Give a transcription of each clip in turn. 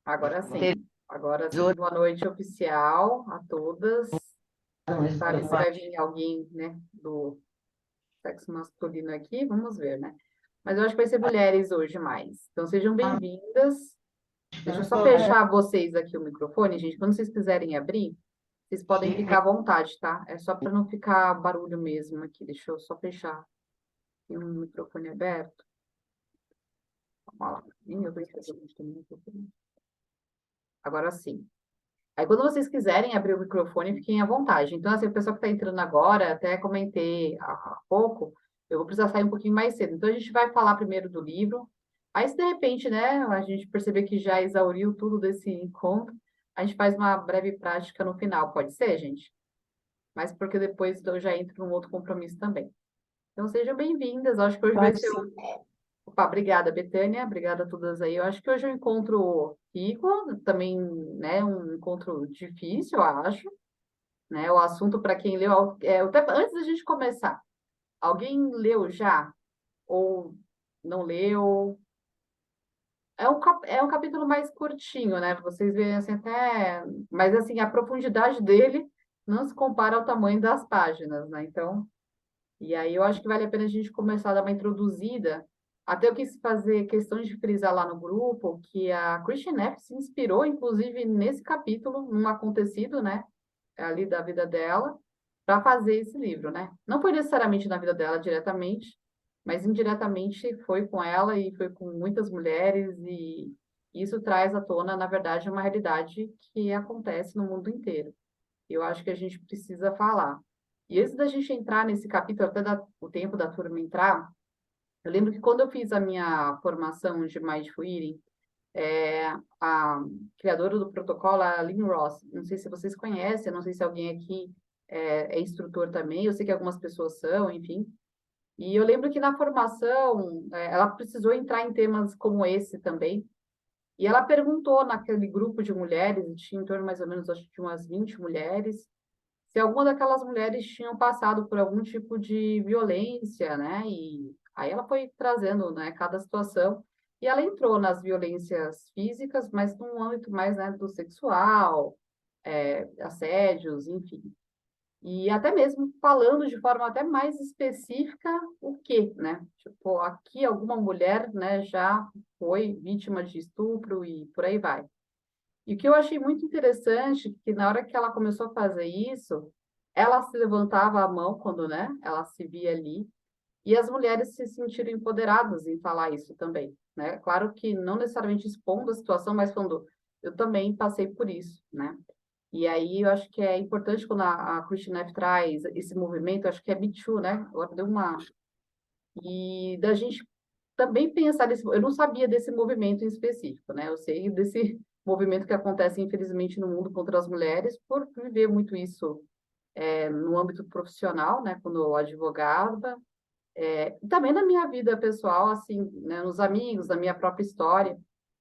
Agora sim. Agora sim, boa noite oficial a todas. Sabe se vai vir alguém, né, do sexo masculino aqui? Vamos ver, né? Mas eu acho que vai ser mulheres hoje mais. Então sejam bem-vindas. Deixa eu só fechar vocês aqui o microfone, gente. Quando vocês quiserem abrir, vocês podem ficar à vontade, tá? É só para não ficar barulho mesmo aqui. Deixa eu só fechar aqui o microfone aberto. Vamos lá. Ih, eu vou fazer o microfone. Agora sim. Aí, quando vocês quiserem abrir o microfone, fiquem à vontade. Então, assim, o pessoal que está entrando agora, até comentei há pouco, eu vou precisar sair um pouquinho mais cedo. Então, a gente vai falar primeiro do livro. Aí, se de repente, né, a gente perceber que já exauriu tudo desse encontro, a gente faz uma breve prática no final. Pode ser, gente? Mas porque depois eu já entro num outro compromisso também. Então, sejam bem-vindas. Acho que hoje vai Pode ser sim. Opa, obrigada, Betânia. Obrigada a todas aí. Eu acho que hoje é um encontro rico, também, né, um encontro difícil, eu acho, né? O assunto para quem leu, até antes da gente começar, alguém leu já ou não leu? É um capítulo mais curtinho, né? Vocês veem assim até, mas assim, a profundidade dele não se compara ao tamanho das páginas, né? Então, e aí eu acho que vale a pena a gente começar a dar uma introduzida. Até eu quis fazer questão de frisar lá no grupo que a Christian F. se inspirou, inclusive, nesse capítulo, num acontecido, né, ali da vida dela, para fazer esse livro, né? Não foi necessariamente na vida dela diretamente, mas indiretamente foi com ela e foi com muitas mulheres, e isso traz à tona, na verdade, uma realidade que acontece no mundo inteiro. Eu acho que a gente precisa falar. E antes da gente entrar nesse capítulo, até o tempo da turma entrar, eu lembro que quando eu fiz a minha formação de Mindful Eating, a criadora do protocolo, a Lynn Ross, não sei se vocês conhecem, não sei se alguém aqui é instrutor também, eu sei que algumas pessoas são, enfim. E eu lembro que na formação, ela precisou entrar em temas como esse também, e ela perguntou naquele grupo de mulheres, tinha em torno mais ou menos, acho que umas 20 mulheres, se alguma daquelas mulheres tinham passado por algum tipo de violência, né? E aí ela foi trazendo, né, cada situação, e ela entrou nas violências físicas, mas num âmbito mais, né, do sexual, assédios, enfim. E até mesmo falando de forma até mais específica o quê, né? Tipo, aqui alguma mulher, né, já foi vítima de estupro e por aí vai. E o que eu achei muito interessante, que na hora que ela começou a fazer isso, ela se levantava a mão quando, né, ela se via ali, e as mulheres se sentiram empoderadas em falar isso também, né? Claro que não necessariamente expondo a situação, mas falando, eu também passei por isso, né? E aí eu acho que é importante quando a Christian Neff traz esse movimento, eu acho que é Me Too, né? Agora deu uma... E da gente também pensar nesse... Eu não sabia desse movimento em específico, né? Eu sei desse movimento que acontece, infelizmente, no mundo contra as mulheres, por viver muito isso no âmbito profissional, né? Quando eu advogava, e também na minha vida pessoal, assim, né? Nos amigos, na minha própria história.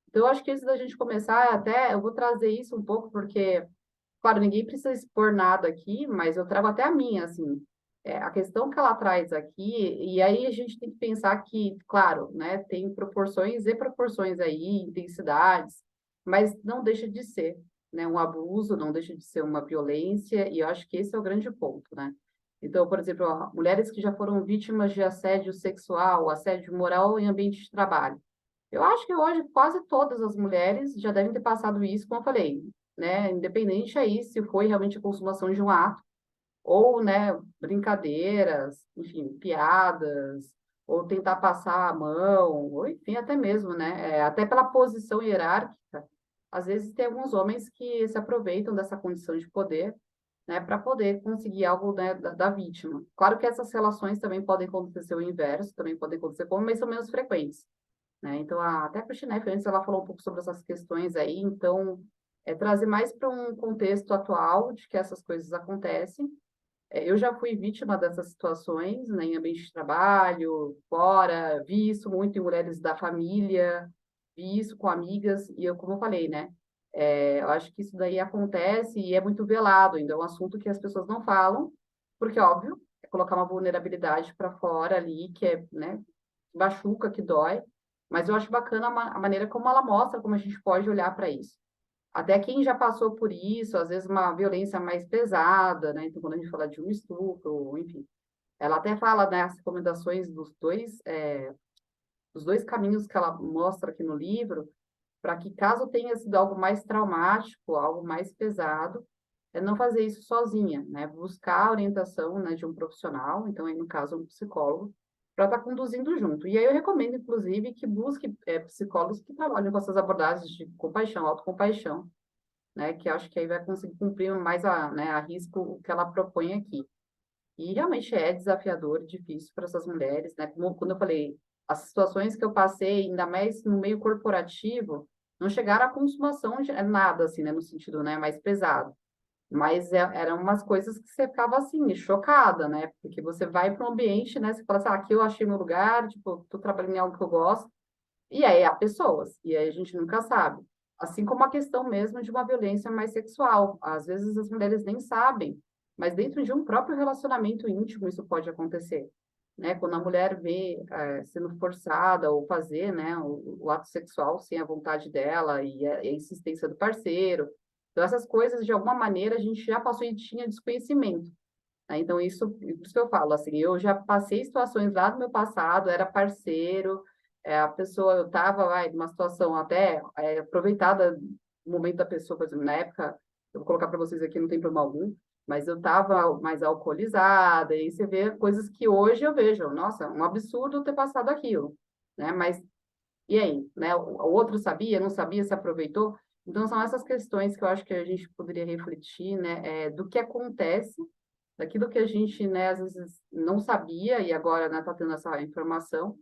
Então, eu acho que antes da gente começar, até eu vou trazer isso um pouco, porque claro, ninguém precisa expor nada aqui, mas eu trago até a minha, assim, a questão que ela traz aqui, e aí a gente tem que pensar que, claro, né, tem proporções e proporções aí, intensidades, mas não deixa de ser, né, um abuso, não deixa de ser uma violência, e eu acho que esse é o grande ponto, né? Então, por exemplo, ó, mulheres que já foram vítimas de assédio sexual, assédio moral em ambiente de trabalho. Eu acho que hoje quase todas as mulheres já devem ter passado isso, como eu falei, né? Independente aí se foi realmente a consumação de um ato, ou, né, brincadeiras, enfim, piadas, ou tentar passar a mão, ou enfim, até mesmo, né? Até pela posição hierárquica, às vezes tem alguns homens que se aproveitam dessa condição de poder, né, para poder conseguir algo, né, da vítima. Claro que essas relações também podem acontecer o inverso, também podem acontecer como, mas são menos frequentes, né? Então, até a Christine F. antes ela falou um pouco sobre essas questões aí, então, trazer mais para um contexto atual de que essas coisas acontecem. Eu já fui vítima dessas situações, né, em ambiente de trabalho, fora, vi isso muito em mulheres da família, vi isso com amigas, e eu, como eu falei, né, eu acho que isso daí acontece e é muito velado, ainda é um assunto que as pessoas não falam, porque, óbvio, é colocar uma vulnerabilidade para fora ali, que é, né, machuca, que dói, mas eu acho bacana a maneira como ela mostra como a gente pode olhar para isso. Até quem já passou por isso, às vezes uma violência mais pesada, né? Então, quando a gente fala de um estupro, enfim, ela até fala, né, as recomendações dos dois caminhos que ela mostra aqui no livro, para que caso tenha sido algo mais traumático, algo mais pesado, é não fazer isso sozinha, né? Buscar a orientação, né, de um profissional, então aí no caso um psicólogo, para estar conduzindo junto. E aí eu recomendo, inclusive, que busque psicólogos que trabalhem com essas abordagens de compaixão, autocompaixão, né? Que acho que aí vai conseguir cumprir mais né, a risco o que ela propõe aqui. E realmente é desafiador, difícil para essas mulheres, né? Como, quando eu falei, as situações que eu passei, ainda mais no meio corporativo, não chegaram à consumação de nada, assim, né? No sentido, né, mais pesado. Mas eram umas coisas que você ficava, assim, chocada, né? Porque você vai para um ambiente, né? Você fala assim, ah, aqui eu achei meu lugar, tipo, estou trabalhando em algo que eu gosto, e aí há pessoas, e aí a gente nunca sabe. Assim como a questão mesmo de uma violência mais sexual. Às vezes as mulheres nem sabem, mas dentro de um próprio relacionamento íntimo isso pode acontecer. Né? Quando a mulher vê sendo forçada ou fazer, né, o ato sexual sem a vontade dela e a insistência do parceiro. Então, essas coisas, de alguma maneira, a gente já passou e tinha desconhecimento. Né? Então, isso que eu falo, assim, eu já passei situações lá do meu passado, era parceiro, a pessoa, eu estava lá numa situação até aproveitada o momento da pessoa, por exemplo, na época, eu vou colocar para vocês aqui, não tem problema algum, mas eu estava mais alcoolizada, e aí você vê coisas que hoje eu vejo, nossa, um absurdo ter passado aquilo, né? Mas e aí, né? O outro sabia, não sabia, se aproveitou? Então, são essas questões que eu acho que a gente poderia refletir, né? Do que acontece, daquilo que a gente, né, às vezes não sabia e agora, né, está tendo essa informação,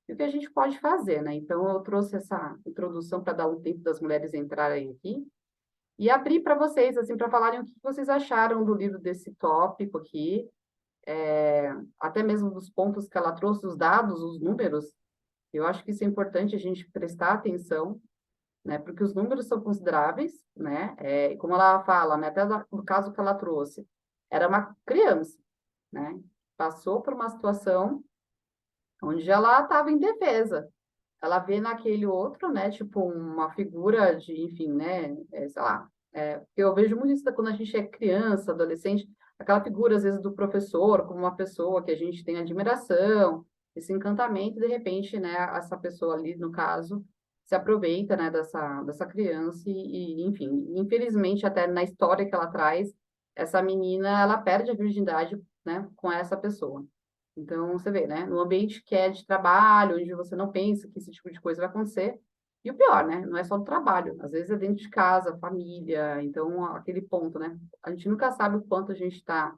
e o que a gente pode fazer, né? Então, eu trouxe essa introdução para dar um tempo das mulheres entrarem aqui e abrir para vocês, assim, para falarem o que vocês acharam do livro desse tópico aqui, até mesmo dos pontos que ela trouxe, os dados, os números. Eu acho que isso é importante a gente prestar atenção, né? Porque os números são consideráveis, né? Como ela fala, né? Até no caso que ela trouxe, era uma criança, né? Passou por uma situação onde ela estava indefesa. Ela vê naquele outro, né? Tipo, uma figura de, enfim, né? Sei lá. Eu vejo muito isso quando a gente é criança, adolescente, aquela figura, às vezes, do professor, como uma pessoa que a gente tem admiração, esse encantamento, de repente, né? Essa pessoa ali, no caso, se aproveita, né? Dessa criança enfim, infelizmente, até na história que ela traz, essa menina, ela perde a virgindade, né? Com essa pessoa. Então, você vê, né? No ambiente que é de trabalho, onde você não pensa que esse tipo de coisa vai acontecer. E o pior, né? Não é só no trabalho, às vezes é dentro de casa, família. Então, aquele ponto, né? A gente nunca sabe o quanto a gente está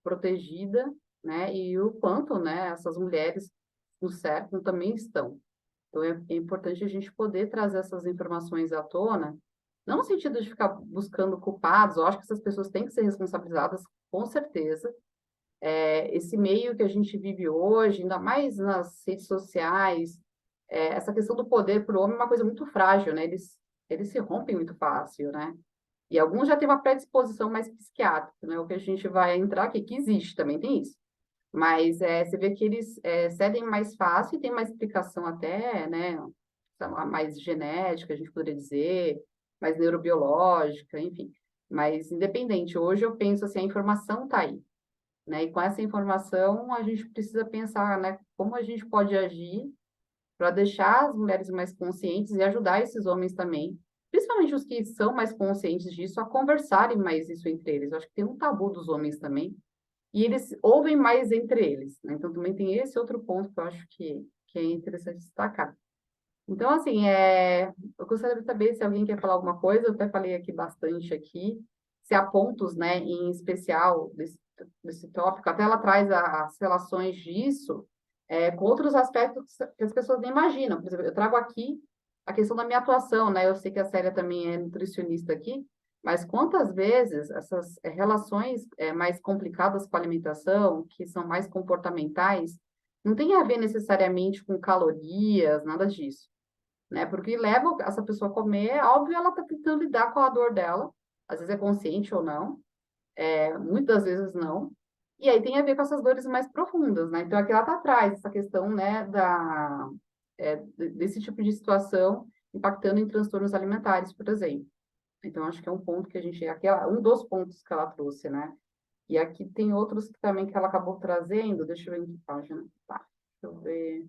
protegida, né? E o quanto, né? Essas mulheres no certo também estão. Então, é importante a gente poder trazer essas informações à tona, não no sentido de ficar buscando culpados. Eu acho que essas pessoas têm que ser responsabilizadas, com certeza, esse meio que a gente vive hoje, ainda mais nas redes sociais, essa questão do poder para o homem é uma coisa muito frágil, né? Eles se rompem muito fácil, né? E alguns já têm uma predisposição mais psiquiátrica, né? O que a gente vai entrar aqui, que existe, também tem isso. Mas você vê que eles cedem mais fácil e tem uma explicação até, né? Mais genética, a gente poderia dizer, mais neurobiológica, enfim. Mas independente, hoje eu penso assim, a informação está aí, né? E com essa informação, a gente precisa pensar, né, como a gente pode agir para deixar as mulheres mais conscientes e ajudar esses homens também, principalmente os que são mais conscientes disso, a conversarem mais isso entre eles. Eu acho que tem um tabu dos homens também, e eles ouvem mais entre eles, né? Então, também tem esse outro ponto que eu acho que é interessante destacar. Então, assim, eu gostaria de saber se alguém quer falar alguma coisa, eu até falei aqui bastante aqui, se há pontos, né, em especial desse tópico, até ela traz as relações disso com outros aspectos que as pessoas nem imaginam. Por exemplo, eu trago aqui a questão da minha atuação, né, eu sei que a Célia também é nutricionista aqui, mas quantas vezes essas relações mais complicadas com a alimentação, que são mais comportamentais, não tem a ver necessariamente com calorias, nada disso, né? Porque leva essa pessoa a comer, é óbvio, ela está tentando lidar com a dor dela, às vezes é consciente ou não, muitas vezes não, e aí tem a ver com essas dores mais profundas, né? Então aqui ela está atrás, essa questão, né, desse tipo de situação impactando em transtornos alimentares, por exemplo. Então, acho que é um ponto que a gente, um dos pontos que ela trouxe, né? E aqui tem outros que também que ela acabou trazendo, deixa eu ver em que página. Tá, deixa eu ver.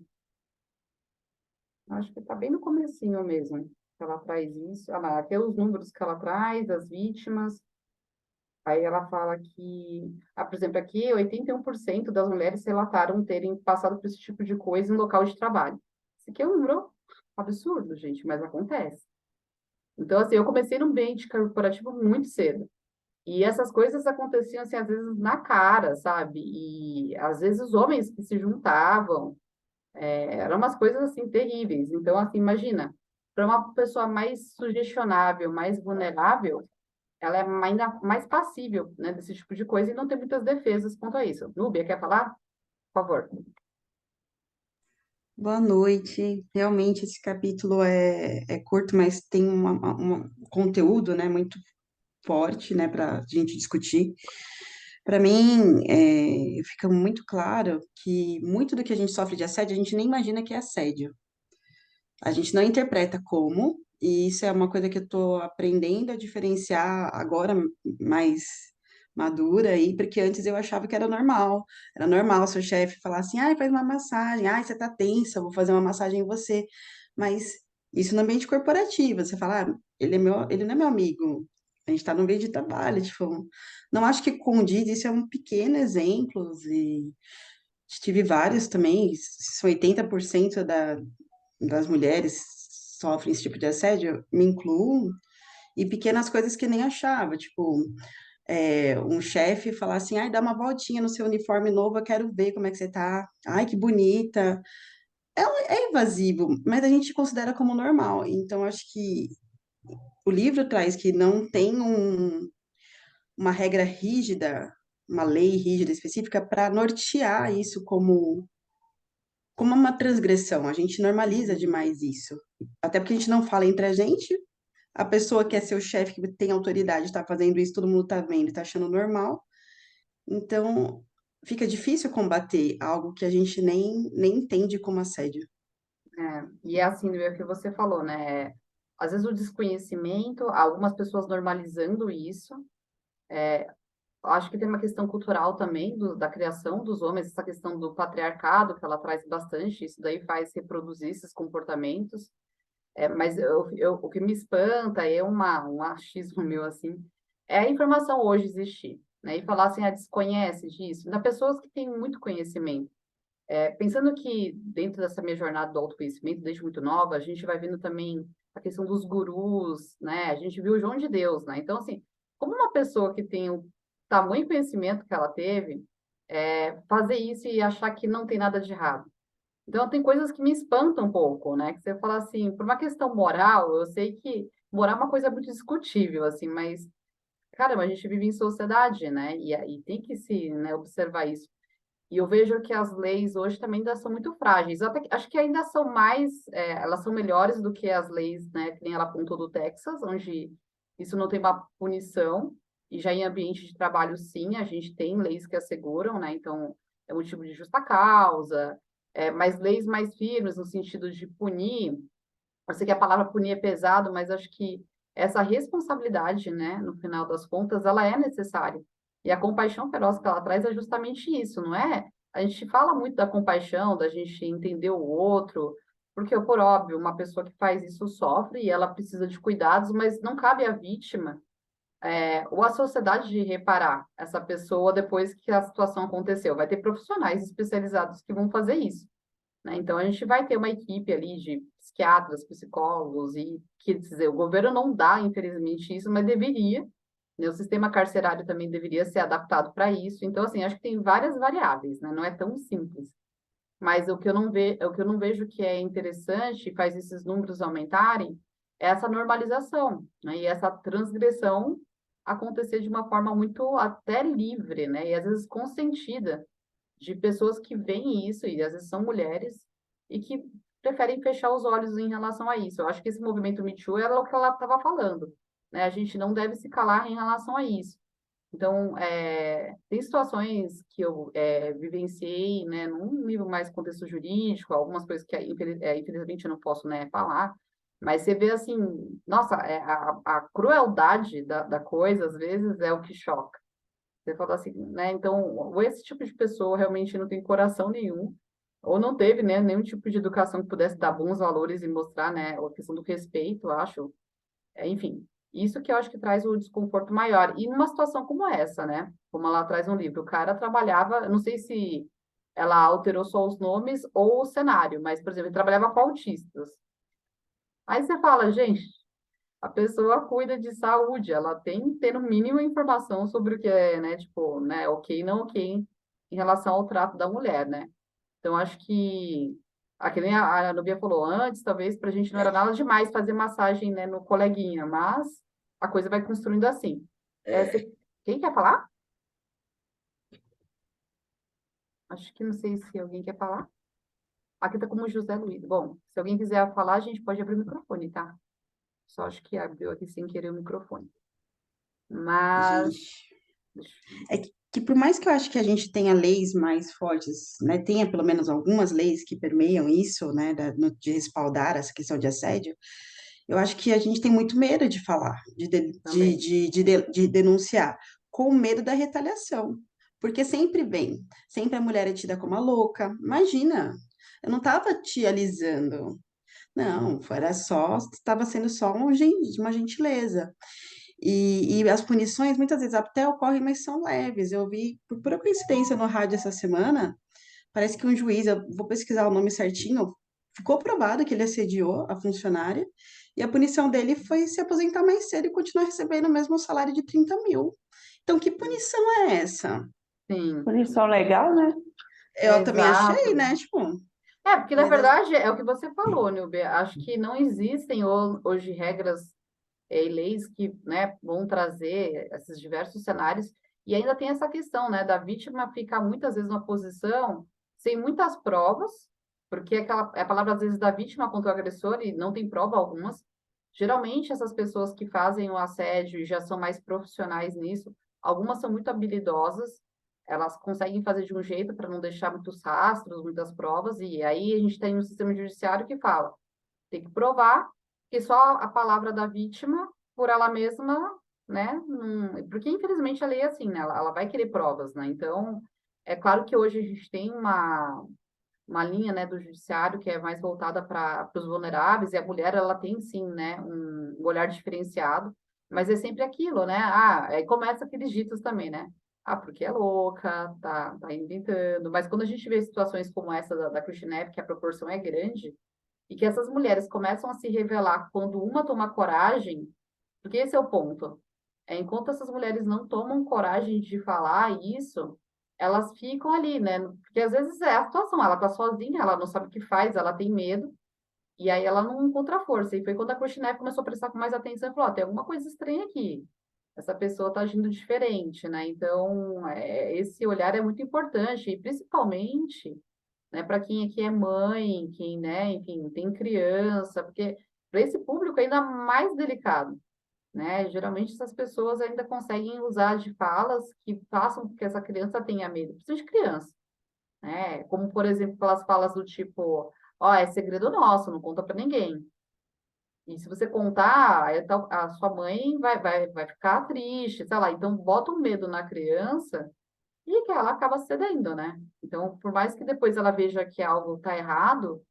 Acho que está bem no comecinho mesmo, que ela traz isso. Ah, lá, aqui é os números que ela traz, as vítimas. Aí ela fala que, por exemplo, aqui 81% das mulheres relataram terem passado por esse tipo de coisa em local de trabalho. Isso aqui é um número absurdo, gente, mas acontece. Então, assim, eu comecei no ambiente corporativo muito cedo. E essas coisas aconteciam, assim, às vezes na cara, sabe? E às vezes os homens que se juntavam, eram umas coisas, assim, terríveis. Então, assim, imagina, para uma pessoa mais sugestionável, mais vulnerável, ela é ainda mais passível, né, desse tipo de coisa e não tem muitas defesas quanto a isso. Núbia, quer falar? Por favor. Boa noite. Realmente esse capítulo é curto, mas tem um conteúdo, né, muito forte, né, para a gente discutir. Para mim, fica muito claro que muito do que a gente sofre de assédio, a gente nem imagina que é assédio. A gente não interpreta como, e isso é uma coisa que eu estou aprendendo a diferenciar agora mais madura aí, porque antes eu achava que era normal. Era normal seu chefe falar assim, ai, faz uma massagem, ai, você tá tensa, vou fazer uma massagem em você. Mas isso no ambiente corporativo, você fala, ele não é meu amigo. A gente está no meio de trabalho, tipo, não acho que condiz, isso é um pequeno exemplo, e tive vários também, são 80% das mulheres sofrem esse tipo de assédio, me incluo, e pequenas coisas que nem achava, tipo, um chefe falar assim, ai, dá uma voltinha no seu uniforme novo, eu quero ver como é que você tá, ai, que bonita. É invasivo, mas a gente considera como normal, então acho que o livro traz que não tem uma regra rígida, uma lei rígida específica para nortear isso como uma transgressão. A gente normaliza demais isso. Até porque a gente não fala entre a gente, a pessoa que é seu chefe, que tem autoridade, está fazendo isso, todo mundo está vendo, está achando normal. Então, fica difícil combater algo que a gente nem entende como assédio. E é assim, é o que você falou, né? Às vezes o desconhecimento, algumas pessoas normalizando isso. Acho que tem uma questão cultural também da criação dos homens, essa questão do patriarcado, que ela traz bastante, isso daí faz reproduzir esses comportamentos. Mas o que me espanta é um achismo meu, assim, é a informação hoje existir, né? E falar assim, desconhece disso. Ainda pessoas que têm muito conhecimento. Pensando que dentro dessa minha jornada do autoconhecimento, desde muito nova, a gente vai vendo também a questão dos gurus, né? A gente viu o João de Deus, né? Então, assim, como uma pessoa que tem o tamanho conhecimento que ela teve, fazer isso e achar que não tem nada de errado. Então, tem coisas que me espantam um pouco, né? Que você fala assim, por uma questão moral, eu sei que moral é uma coisa muito discutível, assim, mas, caramba, a gente vive em sociedade, né? E tem que se, né, observar isso. E eu vejo que as leis hoje também ainda são muito frágeis. Acho que ainda são mais, elas são melhores do que as leis, né, que nem ela apontou do Texas, onde isso não tem uma punição, e já em ambiente de trabalho, sim, a gente tem leis que asseguram, né, então é motivo de justa causa, mas leis mais firmes no sentido de punir, eu sei que a palavra punir é pesado, mas acho que essa responsabilidade, né, no final das contas, ela é necessária. E a compaixão feroz que ela traz é justamente isso, não é? A gente fala muito da compaixão, da gente entender o outro, porque, por óbvio, uma pessoa que faz isso sofre e ela precisa de cuidados, mas não cabe à vítima, ou à sociedade de reparar essa pessoa depois que a situação aconteceu. Vai ter profissionais especializados que vão fazer isso, né? Então, a gente vai ter uma equipe ali de psiquiatras, psicólogos, e, quer dizer, o governo não dá, infelizmente, isso, mas deveria, né? O sistema carcerário também deveria ser adaptado para isso. Então, assim, acho que tem várias variáveis, né? Não é tão simples. Mas o que eu não vejo que é interessante e faz esses números aumentarem é essa normalização, né? E essa transgressão acontecer de uma forma muito até livre, né? E às vezes consentida de pessoas que veem isso, e às vezes são mulheres, e que preferem fechar os olhos em relação a isso. Eu acho que esse movimento Me Too era o que ela estava falando, né? A gente não deve se calar em relação a isso. Então, tem situações que eu vivenciei, né, num nível mais contexto jurídico, algumas coisas que, infelizmente, eu não posso, né, falar, mas você vê assim, nossa, a crueldade da coisa, às vezes, é o que choca. Você fala assim, né, então, ou esse tipo de pessoa realmente não tem coração nenhum, ou não teve, né, nenhum tipo de educação que pudesse dar bons valores e mostrar, né, a questão do respeito, eu acho, enfim, isso que eu acho que traz o desconforto maior. E numa situação como essa, né? Como ela traz no livro, o cara trabalhava, não sei se ela alterou só os nomes ou o cenário, mas, por exemplo, ele trabalhava com autistas. Aí você fala, gente, a pessoa cuida de saúde, ela tem que ter no mínimo informação sobre o que é, né, tipo, né, ok, não ok, em relação ao trato da mulher, né? Então, acho que, que nem a Nubia falou antes, talvez para a gente não era nada demais fazer massagem, né, no coleguinha, mas a coisa vai construindo assim. Quem quer falar? Acho que não sei se alguém quer falar. Aqui tá como José Luiz. Bom, se alguém quiser falar, a gente pode abrir o microfone, tá? Só acho que abriu aqui sem querer o microfone. Mas, Gente, deixa é que por mais que eu acho que a gente tenha leis mais fortes, né, tenha pelo menos algumas leis que permeiam isso, né, de respaldar essa questão de assédio, eu acho que a gente tem muito medo de falar, também. de denunciar, com medo da retaliação. Porque sempre vem, sempre a mulher é tida como a louca. Imagina, eu não estava te alisando. Não, era só, estava sendo só uma gentileza. E as punições muitas vezes até ocorrem, mas são leves. Eu vi, por pura coincidência, no rádio essa semana, parece que um juiz, eu vou pesquisar o nome certinho, ficou provado que ele assediou a funcionária, e a punição dele foi se aposentar mais cedo e continuar recebendo o mesmo salário de 30 mil. Então, que punição é essa? Sim, Punição legal, né? Eu também achei, exato. né? Tipo, Porque na mas verdade é o que você falou, Nilbe. Acho que não existem hoje regras e leis que, né, vão trazer esses diversos cenários. E ainda tem essa questão, né, da vítima ficar muitas vezes numa posição sem muitas provas, porque é a palavra às vezes da vítima contra o agressor e não tem prova algumas. Geralmente essas pessoas que fazem o assédio e já são mais profissionais nisso, algumas são muito habilidosas, elas conseguem fazer de um jeito para não deixar muitos rastros, muitas provas, e aí a gente tem um sistema judiciário que fala tem que provar que só a palavra da vítima, por ela mesma, né? Porque, infelizmente, a lei é assim, né? Ela vai querer provas, né? Então, é claro que hoje a gente tem uma linha, né, do judiciário que é mais voltada para os vulneráveis, e a mulher, ela tem, sim, né, um olhar diferenciado, mas é sempre aquilo, né? Aí começa aqueles ditos também, né? Porque é louca, tá inventando. Mas quando a gente vê situações como essa da Christine, que a proporção é grande, e que essas mulheres começam a se revelar quando uma toma coragem, porque esse é o ponto. Enquanto essas mulheres não tomam coragem de falar isso, elas ficam ali, né? Porque às vezes é a situação, ela tá sozinha, ela não sabe o que faz, ela tem medo, e aí ela não encontra força. E foi quando a Kurtnev começou a prestar com mais atenção e falou: tem alguma coisa estranha aqui. Essa pessoa está agindo diferente, né? Então, esse olhar é muito importante, e principalmente, né, para quem aqui é mãe, quem, né, enfim, tem criança, porque para esse público é ainda mais delicado, né? Geralmente essas pessoas ainda conseguem usar de falas que façam com que essa criança tenha medo, principalmente criança, né? Como, por exemplo, aquelas falas do tipo, ó, é segredo nosso, não conta para ninguém. E se você contar, a sua mãe vai ficar triste, sei lá. Então, bota um medo na criança e que ela acaba cedendo, né? Então, por mais que depois ela veja que algo está errado,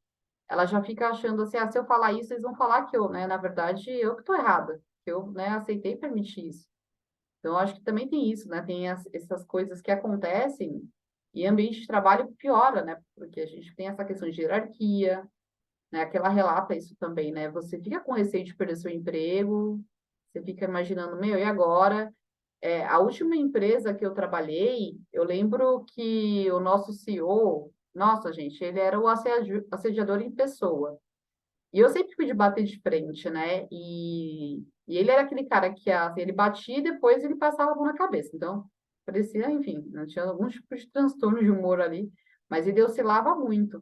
ela já fica achando assim, se eu falar isso, eles vão falar que eu, né, na verdade, eu que estou errada, que eu, né, aceitei permitir isso. Então, acho que também tem isso, né? Tem essas coisas que acontecem e ambiente de trabalho piora, né? Porque a gente tem essa questão de hierarquia, né? Que ela relata isso também, né? Você fica com receio de perder seu emprego, você fica imaginando, meu, e agora? A última empresa que eu trabalhei, eu lembro que o nosso CEO, nossa, gente, ele era o assediador em pessoa. E eu sempre fui de bater de frente, né? E ele era aquele cara que assim, ele batia e depois ele passava a mão na cabeça. Então, parecia, enfim, não tinha algum tipo de transtorno de humor ali, mas ele oscilava muito.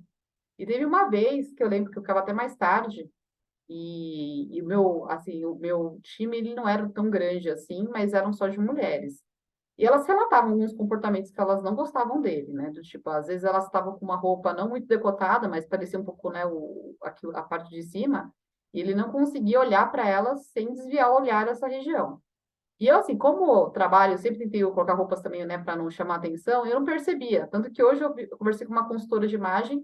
E teve uma vez que eu lembro que eu ficava até mais tarde, e o meu time ele não era tão grande assim, mas eram só de mulheres. E elas relatavam alguns comportamentos que elas não gostavam dele, né? Do tipo, às vezes elas estavam com uma roupa não muito decotada, mas parecia um pouco, né, a parte de cima, e ele não conseguia olhar para elas sem desviar o olhar dessa região. E eu, assim, como trabalho, eu sempre tentei colocar roupas também, né, para não chamar atenção, eu não percebia. Tanto que hoje eu conversei com uma consultora de imagem,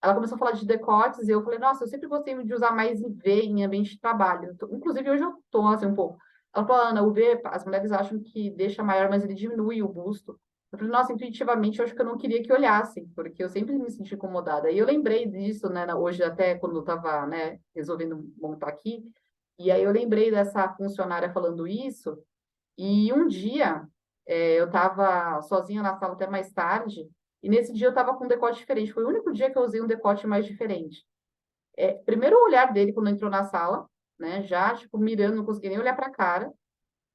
ela começou a falar de decotes, e eu falei, nossa, eu sempre gostei de usar mais IV em ambiente de trabalho. Inclusive, hoje eu tô, assim, um pouco. Ela falou, Ana, o V, as mulheres acham que deixa maior, mas ele diminui o busto. Eu falei, nossa, intuitivamente, eu acho que eu não queria que olhassem, porque eu sempre me senti incomodada. E eu lembrei disso, né, hoje até quando eu estava, né, resolvendo montar aqui, e aí eu lembrei dessa funcionária falando isso, e um dia, eu estava sozinha na sala até mais tarde, e nesse dia eu estava com um decote diferente. Foi o único dia que eu usei um decote mais diferente. Primeiro o olhar dele quando entrou na sala, né? Já, tipo, mirando, não conseguia nem olhar para a cara.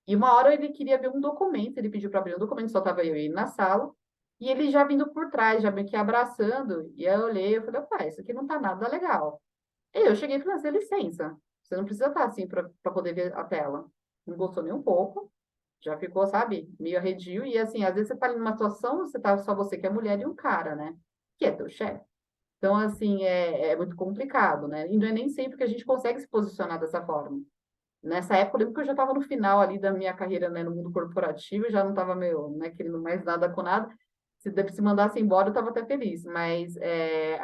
E uma hora ele queria ver um documento, ele pediu para abrir um documento, só estava eu e ele na sala. E ele já vindo por trás, já meio que abraçando. E aí eu olhei, eu falei, opa, isso aqui não tá nada legal. E eu cheguei e falei, "Dê licença, você não precisa estar assim para poder ver a tela. Não gostou nem um pouco, já ficou, sabe, meio arredio. E assim, às vezes você tá ali numa situação, você tá só você que é mulher e um cara, né? Que é teu chefe. Então, assim, é muito complicado, né? E não é nem sempre que a gente consegue se posicionar dessa forma. Nessa época, eu lembro que eu já estava no final ali da minha carreira, né, no mundo corporativo, já não estava meio, né, querendo mais nada com nada. Se mandasse embora, eu estava até feliz. Mas,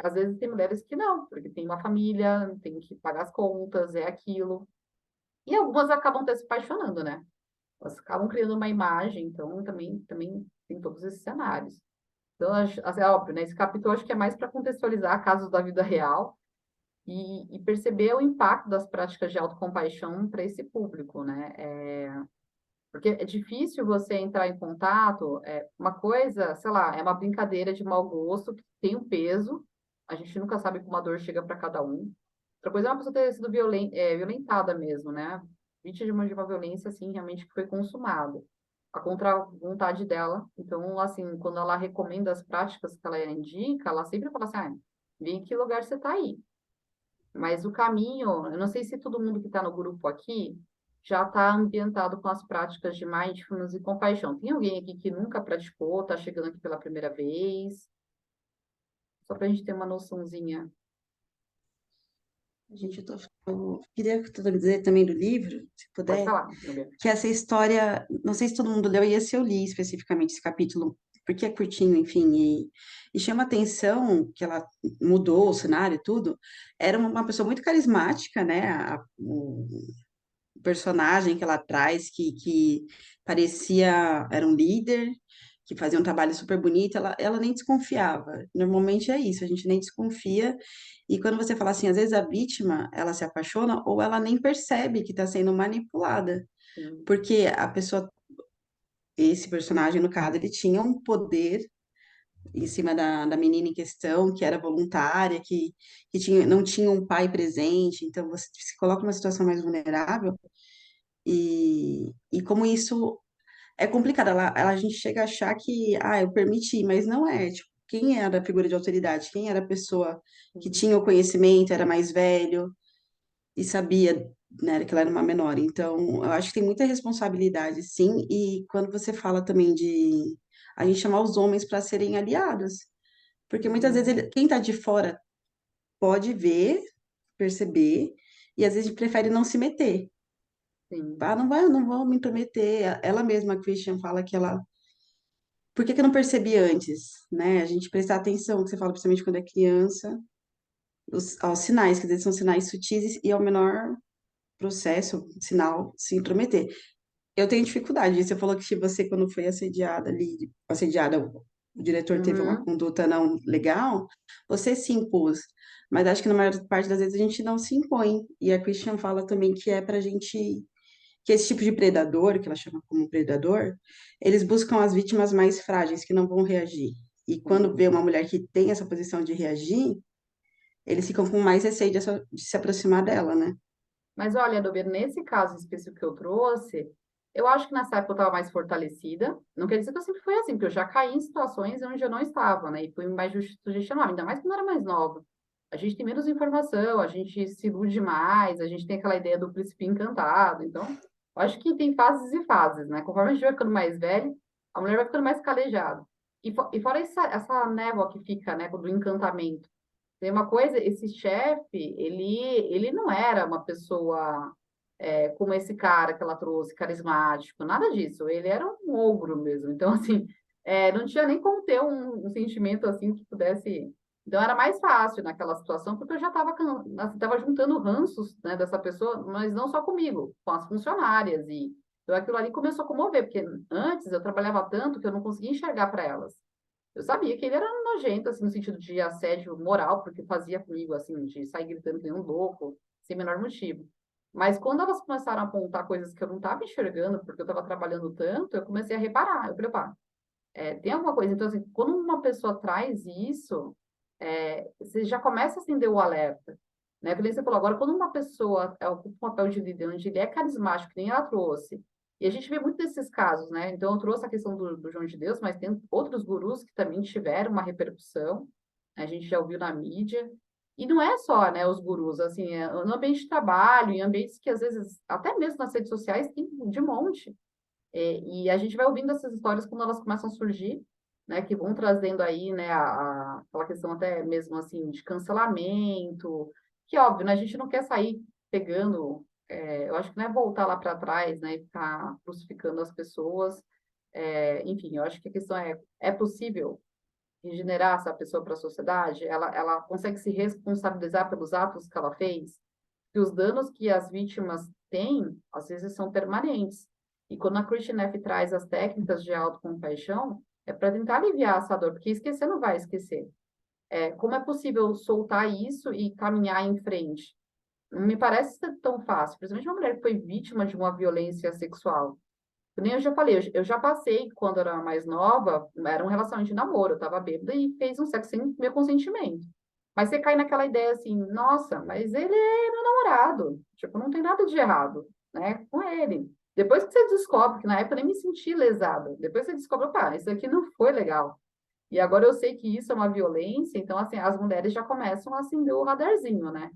às vezes, tem mulheres que não, porque tem uma família, tem que pagar as contas, é aquilo. E algumas acabam até se apaixonando, né? Elas acabam criando uma imagem, então também tem todos esses cenários. Então, assim, é óbvio, né? Esse capítulo eu acho que é mais para contextualizar casos da vida real e perceber o impacto das práticas de autocompaixão para esse público, né? Porque é difícil você entrar em contato, uma coisa, sei lá, é uma brincadeira de mau gosto que tem um peso, a gente nunca sabe como a dor chega para cada um. Outra coisa é uma pessoa ter sido violentada mesmo, né? Vítima de uma violência, assim, realmente que foi consumada. A contra a vontade dela. Então, assim, quando ela recomenda as práticas que ela indica, ela sempre fala assim, ah, vê em que lugar você está aí. Mas o caminho, eu não sei se todo mundo que está no grupo aqui já está ambientado com as práticas de mindfulness e compaixão. Tem alguém aqui que nunca praticou, está chegando aqui pela primeira vez? Só para a gente ter uma noçãozinha. Gente, eu queria dizer também do livro, se Pode puder, falar, Nubia. que essa história, não sei se todo mundo leu, e esse eu li especificamente esse capítulo, porque é curtinho, enfim, e chama atenção que ela mudou o cenário e tudo. Era uma pessoa muito carismática, né? O personagem que ela traz, que parecia, era um líder, que fazia um trabalho super bonito, ela nem desconfiava. Normalmente é isso, a gente nem desconfia. E quando você fala assim, às vezes a vítima, ela se apaixona ou ela nem percebe que está sendo manipulada. Sim. Porque a pessoa, esse personagem, no caso, ele tinha um poder em cima da menina em questão, que era voluntária, que não tinha um pai presente, então você se coloca numa situação mais vulnerável, e como isso é complicado, a gente chega a achar que, eu permiti, mas não é, tipo, quem era a figura de autoridade, quem era a pessoa que Sim. tinha o conhecimento, era mais velho, e sabia, né, que ela era uma menor. Então, eu acho que tem muita responsabilidade, sim. E quando você fala também de a gente chamar os homens para serem aliados, porque muitas vezes Uhum. quem está de fora pode ver, perceber, e às vezes prefere não se meter. Sim. Ah, não vai, não vou me intrometer. Ela mesma, a Christian, fala que ela. Por que que eu não percebi antes, né? A gente prestar atenção, que você fala, principalmente quando é criança, aos sinais, quer dizer, são sinais sutis e ao menor processo, sinal, se intrometer. Eu tenho dificuldade. Você falou que você, quando foi assediada ali, assediada, o diretor teve uma Uhum. conduta não legal, você se impôs. Mas acho que na maior parte das vezes a gente não se impõe. E a Christian fala também que é pra gente, que esse tipo de predador, que ela chama como predador, eles buscam as vítimas mais frágeis, que não vão reagir. E quando Sim. vê uma mulher que tem essa posição de reagir, eles ficam com mais receio de se aproximar dela, né? Mas olha, Dobir, nesse caso específico que eu trouxe, eu acho que nessa época eu estava mais fortalecida. Não quer dizer que eu sempre fui assim, porque eu já caí em situações onde eu não estava, né? E fui mais sugestionável, ainda mais quando eu era mais nova. A gente tem menos informação, a gente se ilude mais, a gente tem aquela ideia do príncipe encantado. Então, eu acho que tem fases e fases, né? Conforme a gente vai ficando mais velho, a mulher vai ficando mais calejada. E fora essa névoa que fica, né, do encantamento. Tem uma coisa, esse chefe, ele não era uma pessoa como esse cara que ela trouxe, carismático, nada disso. Ele era um ogro mesmo. Então, assim, não tinha nem como ter um sentimento assim que pudesse. Então, era mais fácil naquela situação, porque eu já estava tava juntando ranços, né, dessa pessoa, mas não só comigo, com as funcionárias. E então, aquilo ali começou a comover, porque antes eu trabalhava tanto que eu não conseguia enxergar para elas. Eu sabia que ele era nojento, assim, no sentido de assédio moral, porque fazia comigo, assim, de sair gritando que nem um louco, sem menor motivo. Mas quando elas começaram a apontar coisas que eu não estava enxergando, porque eu estava trabalhando tanto, eu comecei a reparar. Eu falei, opa, tem alguma coisa. Então, assim, quando uma pessoa traz isso, você já começa a acender o alerta. Né? Como você falou, agora, quando uma pessoa ocupa um papel de líder, onde ele é carismático, que nem ela trouxe, e a gente vê muito desses casos, né? Então, eu trouxe a questão do João de Deus, mas tem outros gurus que também tiveram uma repercussão, a gente já ouviu na mídia, e não é só, né, os gurus, assim, no ambiente de trabalho, em ambientes que, às vezes, até mesmo nas redes sociais, tem de monte. E a gente vai ouvindo essas histórias quando elas começam a surgir, né, que vão trazendo aí, né, aquela questão até mesmo assim de cancelamento, que óbvio, né, a gente não quer sair pegando, eu acho que não é voltar lá para trás, né, e ficar crucificando as pessoas, enfim, eu acho que a questão é possível regenerar essa pessoa para a sociedade? Ela consegue se responsabilizar pelos atos que ela fez? Que os danos que as vítimas têm, às vezes, são permanentes. E quando a Christian F. traz as técnicas de autocompaixão, é para tentar aliviar essa dor, porque esquecer não vai esquecer. Como é possível soltar isso e caminhar em frente? Não me parece ser tão fácil, principalmente uma mulher que foi vítima de uma violência sexual. Que nem eu já falei, eu já passei, quando eu era mais nova, era um relacionamento de namoro, eu tava bêbada e fez um sexo sem meu consentimento. Mas você cai naquela ideia assim, nossa, mas ele é meu namorado, tipo, não tem nada de errado, né, com ele. Depois que você descobre, que na época eu nem me senti lesada, depois você descobre, opa, isso aqui não foi legal. E agora eu sei que isso é uma violência, então, assim, as mulheres já começam a acender o radarzinho, né?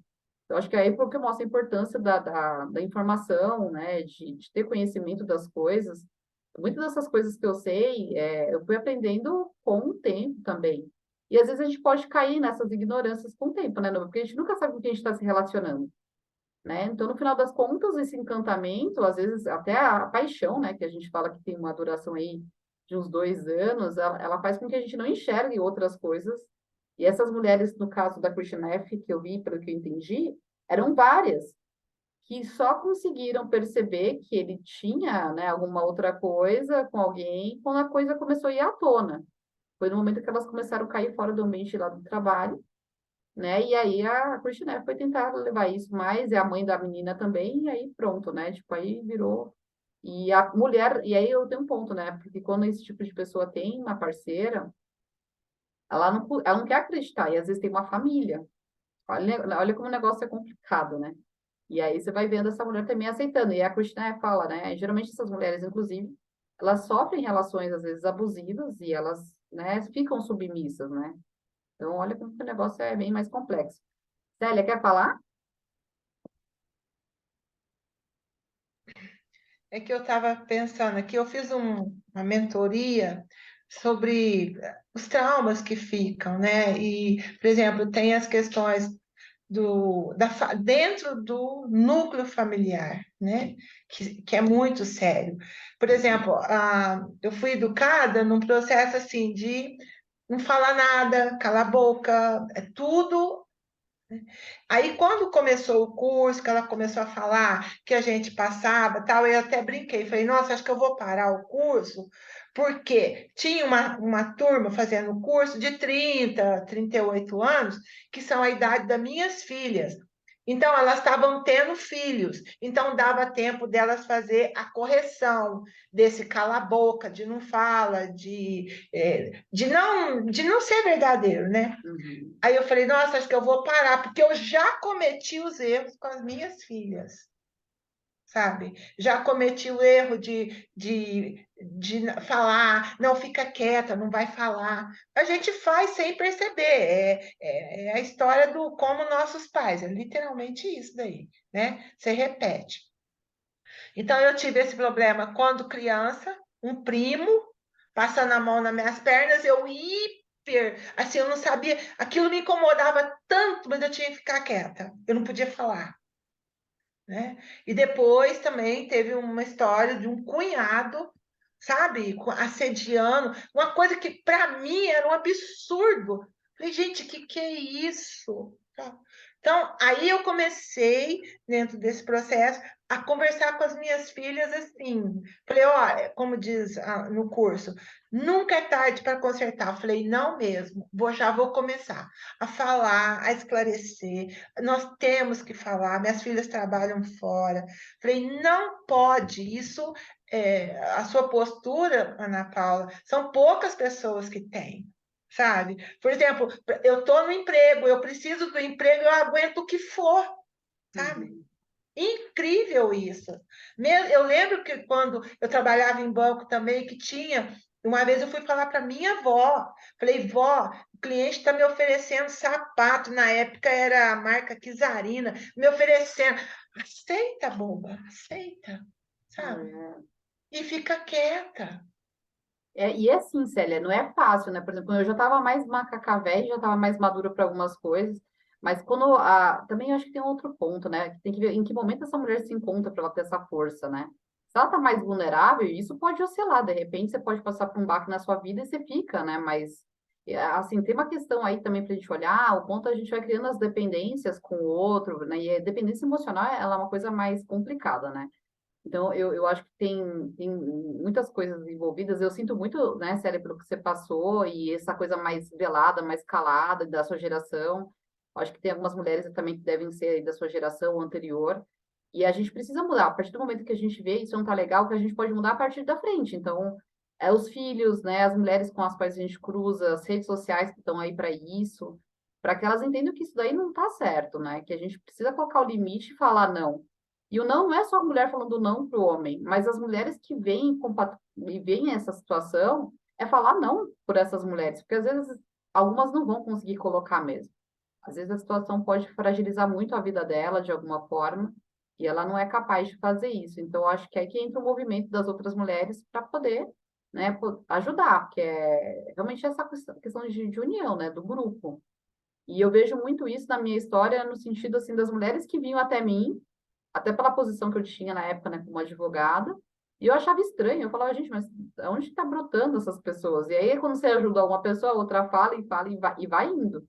Eu acho que aí porque mostra a importância da informação, né, de ter conhecimento das coisas. Muitas dessas coisas que eu sei, eu fui aprendendo com o tempo também. E às vezes a gente pode cair nessas ignorâncias com o tempo, né, Nova? Porque a gente nunca sabe com quem a gente está se relacionando, né? Então, no final das contas, esse encantamento, às vezes até a paixão, né, que a gente fala que tem uma duração aí de uns 2 anos, ela faz com que a gente não enxergue outras coisas. E essas mulheres, no caso da Christiane F., que eu vi, pelo que eu entendi, eram várias que só conseguiram perceber que ele tinha, né, alguma outra coisa com alguém quando a coisa começou a ir à tona. Foi no momento que elas começaram a cair fora do ambiente lá do trabalho, né? E aí a Christiane foi tentar levar isso mais, é a mãe da menina também, e aí pronto, né? Tipo, aí virou. E a mulher, e aí eu tenho um ponto, né? Porque quando esse tipo de pessoa tem uma parceira, ela não quer acreditar, e às vezes tem uma família. Olha como o negócio é complicado, né? E aí você vai vendo essa mulher também aceitando. E a Christina fala, né? Geralmente essas mulheres, inclusive, elas sofrem relações, às vezes, abusivas e elas, né, ficam submissas, né? Então, olha como que o negócio é bem mais complexo. Célia, quer falar? É que eu estava pensando aqui, eu fiz uma mentoria sobre os traumas que ficam, né? E, por exemplo, tem as questões dentro do núcleo familiar, né? Que é muito sério. Por exemplo, eu fui educada num processo assim de não falar nada, calar a boca, é tudo. Aí, quando começou o curso, que ela começou a falar que a gente passava, tal, eu até brinquei, falei, nossa, acho que eu vou parar o curso, porque tinha uma turma fazendo o curso de 38 anos, que são a idade das minhas filhas. Então, elas estavam tendo filhos, então dava tempo delas fazer a correção desse cala-boca, de não fala, de não ser verdadeiro, né? Uhum. Aí eu falei, nossa, acho que eu vou parar, porque eu já cometi os erros com as minhas filhas, sabe? Já cometi o erro de falar, não, fica quieta, não vai falar. A gente faz sem perceber. É a história do como nossos pais, é literalmente isso daí, né? Você repete. Então, eu tive esse problema quando criança, um primo passando a mão nas minhas pernas, eu assim, eu não sabia, aquilo me incomodava tanto, mas eu tinha que ficar quieta, eu não podia falar, né? E depois também teve uma história de um cunhado, sabe, assediando, uma coisa que para mim era um absurdo. Falei, gente, que é isso? Tá. Então, aí eu comecei, dentro desse processo, a conversar com as minhas filhas assim. Falei, olha, como diz no curso, nunca é tarde para consertar. Falei, não mesmo, já vou começar a falar, a esclarecer. Nós temos que falar, minhas filhas trabalham fora. Falei, não pode, isso a sua postura, Ana Paula, são poucas pessoas que têm, sabe? Por exemplo, eu estou no emprego, eu preciso do emprego, eu aguento o que for, sabe? Uhum. Incrível isso. Eu lembro que quando eu trabalhava em banco também, que tinha. Uma vez eu fui falar para minha avó, falei, vó, o cliente está me oferecendo sapato, na época era a marca Kizarina, me oferecendo. Aceita, boba, aceita, sabe? É. E fica quieta. E é assim, Célia, não é fácil, né? Por exemplo, eu já estava mais macaca velha, já estava mais madura para algumas coisas, mas também eu acho que tem um outro ponto, né? Que tem que ver em que momento essa mulher se encontra para ela ter essa força, né? Se ela está mais vulnerável, isso pode oscilar, de repente você pode passar por um baque na sua vida e você fica, né? Mas, assim, tem uma questão aí também para a gente olhar, o quanto a gente vai criando as dependências com o outro, né? E a dependência emocional, ela é uma coisa mais complicada, né? Então, eu acho que tem muitas coisas envolvidas. Eu sinto muito, né, Célia, pelo que você passou e essa coisa mais velada, mais calada da sua geração. Eu acho que tem algumas mulheres também que devem ser aí da sua geração ou anterior. E a gente precisa mudar. A partir do momento que a gente vê isso não tá legal, que a gente pode mudar a partir da frente. Então, os filhos, né, as mulheres com as quais a gente cruza, as redes sociais que estão aí para isso, para que elas entendam que isso daí não tá certo, né? Que a gente precisa colocar o limite e falar não. E o não é só a mulher falando não para o homem, mas as mulheres que veem essa situação, é falar não por essas mulheres, porque às vezes algumas não vão conseguir colocar mesmo. Às vezes a situação pode fragilizar muito a vida dela de alguma forma, e ela não é capaz de fazer isso. Então, eu acho que é aí que entra o movimento das outras mulheres para poder, né, ajudar, porque é realmente essa questão de união, né, do grupo. E eu vejo muito isso na minha história, no sentido, assim, das mulheres que vinham até mim, até pela posição que eu tinha na época, né, como advogada, e eu achava estranho, eu falava, gente, mas onde está brotando essas pessoas? E aí, quando você ajuda uma pessoa, a outra fala e vai indo.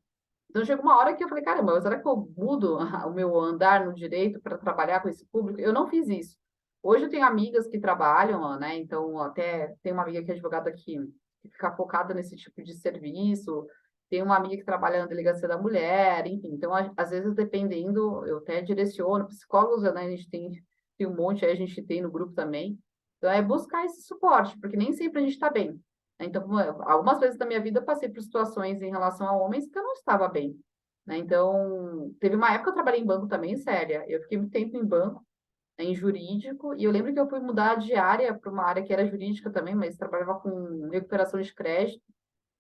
Então, chegou uma hora que eu falei, caramba, será que eu mudo o meu andar no direito para trabalhar com esse público? Eu não fiz isso. Hoje eu tenho amigas que trabalham, né, então até tem uma amiga que é advogada que fica focada nesse tipo de serviço, tem uma amiga que trabalha na delegacia da mulher, enfim. Então, às vezes, dependendo, eu até direciono, psicólogos, né, a gente tem um monte, aí a gente tem no grupo também. Então, é buscar esse suporte, porque nem sempre a gente está bem. Né? Então, algumas vezes da minha vida eu passei por situações em relação a homens que eu não estava bem. Né? Então, teve uma época que eu trabalhei em banco também, séria. Eu fiquei muito tempo em banco, né, em jurídico, e eu lembro que eu fui mudar de área para uma área que era jurídica também, mas trabalhava com recuperação de crédito.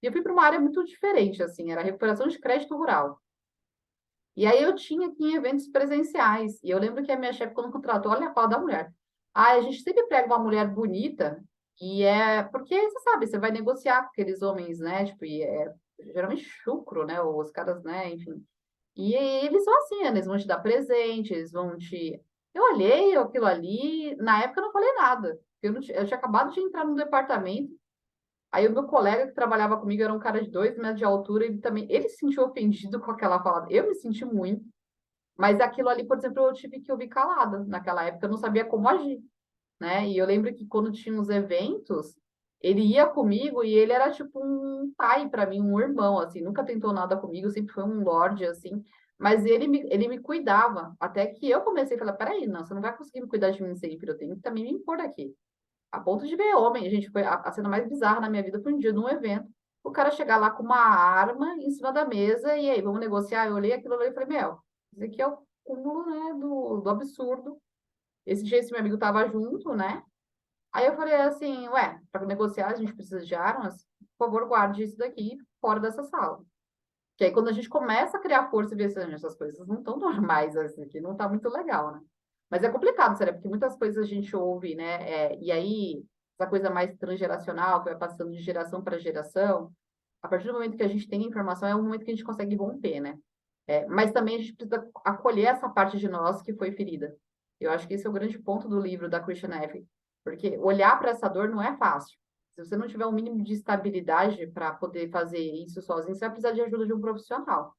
E eu fui para uma área muito diferente, assim, era recuperação de crédito rural. E aí eu tinha aqui em eventos presenciais. E eu lembro que a minha chefe, quando contratou, olha a fala da mulher. Ah, a gente sempre pega uma mulher bonita, e é porque, você sabe, você vai negociar com aqueles homens, né? Tipo, e é geralmente chucro, né? Os caras, né? Enfim. E eles são assim, né? Eles vão te dar presente, eles vão te. Eu olhei aquilo ali, na época eu não falei nada. Eu tinha acabado de entrar no departamento. Aí o meu colega que trabalhava comigo era um cara de 2 metros de altura, ele se sentiu ofendido com aquela fala. Eu me senti muito, mas aquilo ali, por exemplo, eu tive que ouvir calada. Naquela época eu não sabia como agir, né? E eu lembro que quando tinha os eventos, ele ia comigo e ele era tipo um pai para mim, um irmão, assim, nunca tentou nada comigo, sempre foi um lorde, assim, mas ele me cuidava, até que eu comecei a falar, peraí, não, você não vai conseguir me cuidar de mim sempre, eu tenho que também me impor aqui. A ponto de ver homem. A gente foi a cena mais bizarra na minha vida foi um dia num evento. O cara chegar lá com uma arma em cima da mesa e aí, vamos negociar. Eu olhei aquilo ali e falei, meu, isso aqui é o cúmulo, né, do absurdo. Esse dia esse meu amigo tava junto, né? Aí eu falei assim, ué, para negociar a gente precisa de armas? Por favor, guarde isso daqui fora dessa sala. Que aí quando a gente começa a criar força e ver se essas coisas não estão normais, assim, aqui não tá muito legal, né? Mas é complicado, sério, porque muitas coisas a gente ouve, né? E aí essa coisa mais transgeracional, que vai passando de geração para geração, a partir do momento que a gente tem informação, é o momento que a gente consegue romper, né? Mas também a gente precisa acolher essa parte de nós que foi ferida. Eu acho que esse é o grande ponto do livro da Christian F. Porque olhar para essa dor não é fácil. Se você não tiver um mínimo de estabilidade para poder fazer isso sozinho, você vai precisar de ajuda de um profissional.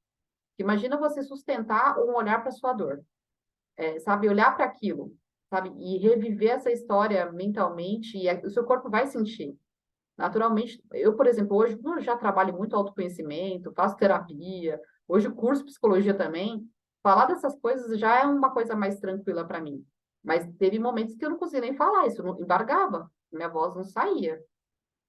Imagina você sustentar um olhar para sua dor, sabe? Olhar para aquilo, sabe? E reviver essa história mentalmente, e o seu corpo vai sentir. Naturalmente, eu, por exemplo, hoje eu já trabalho muito autoconhecimento, faço terapia, hoje curso psicologia também. Falar dessas coisas já é uma coisa mais tranquila para mim. Mas teve momentos que eu não conseguia nem falar, isso não embargava, minha voz não saía.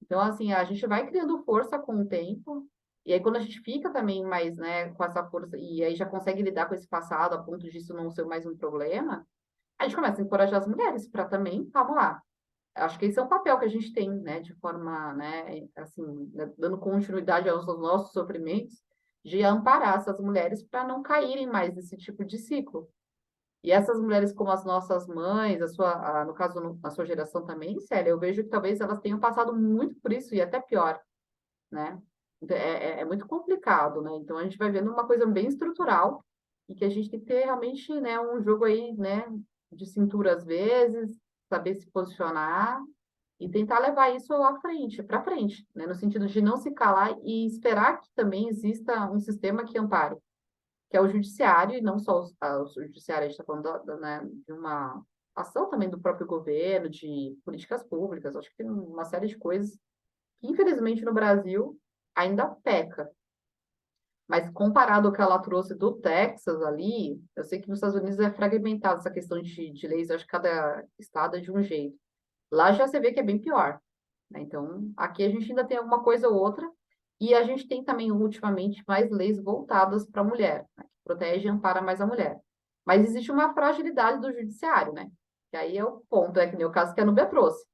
Então, assim, a gente vai criando força com o tempo, e aí quando a gente fica também mais, né, com essa força, e aí já consegue lidar com esse passado a ponto disso não ser mais um problema, a gente começa a encorajar as mulheres para também, vamos lá. Acho que esse é um papel que a gente tem, né, de forma, né, assim, né, dando continuidade aos nossos sofrimentos, de amparar essas mulheres para não caírem mais nesse tipo de ciclo. E essas mulheres, como as nossas mães, no caso, a sua geração também, Célia, eu vejo que talvez elas tenham passado muito por isso, e até pior, né? Então, é muito complicado, né? Então, a gente vai vendo uma coisa bem estrutural, e que a gente tem que ter realmente, né, um jogo aí, né, de cintura às vezes, saber se posicionar, e tentar levar isso à frente, para frente, né? No sentido de não se calar e esperar que também exista um sistema que ampare, que é o judiciário, e não só o judiciário, a gente está falando né, de uma ação também do próprio governo, de políticas públicas, acho que tem uma série de coisas que, infelizmente, no Brasil ainda peca. Mas comparado ao que ela trouxe do Texas ali, eu sei que nos Estados Unidos é fragmentado essa questão de leis, acho que cada estado é de um jeito. Lá já você vê que é bem pior, né? Então, aqui a gente ainda tem alguma coisa ou outra, e a gente tem também, ultimamente, mais leis voltadas para a mulher, né? Que protege e ampara mais a mulher. Mas existe uma fragilidade do judiciário, né? Que aí é o ponto, é que nem o caso que a Nubia trouxe.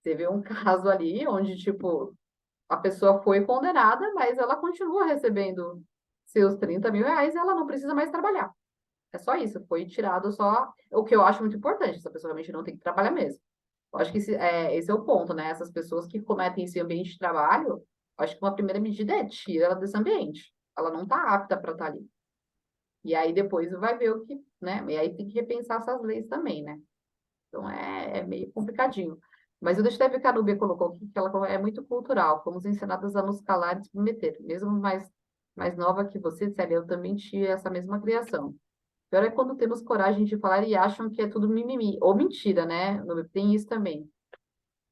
Você vê um caso ali onde, tipo, a pessoa foi condenada, mas ela continua recebendo seus 30 mil reais e ela não precisa mais trabalhar. É só isso, foi tirado só o que eu acho muito importante, essa pessoa realmente não tem que trabalhar mesmo. Eu acho que esse é o ponto, né? Essas pessoas que cometem esse ambiente de trabalho, eu acho que uma primeira medida é tira ela desse ambiente. Ela não está apta para estar ali. E aí depois vai ver o que, né? E aí tem que repensar essas leis também, né? Então é meio complicadinho. Mas eu deixei até ver que a Núbia colocou aqui que ela é muito cultural. Fomos ensinadas a nos calar e submeter. Mesmo mais nova que você, Célia, eu também tinha essa mesma criação. Pior é quando temos coragem de falar e acham que é tudo mimimi. Ou mentira, né? Núbia? Tem isso também.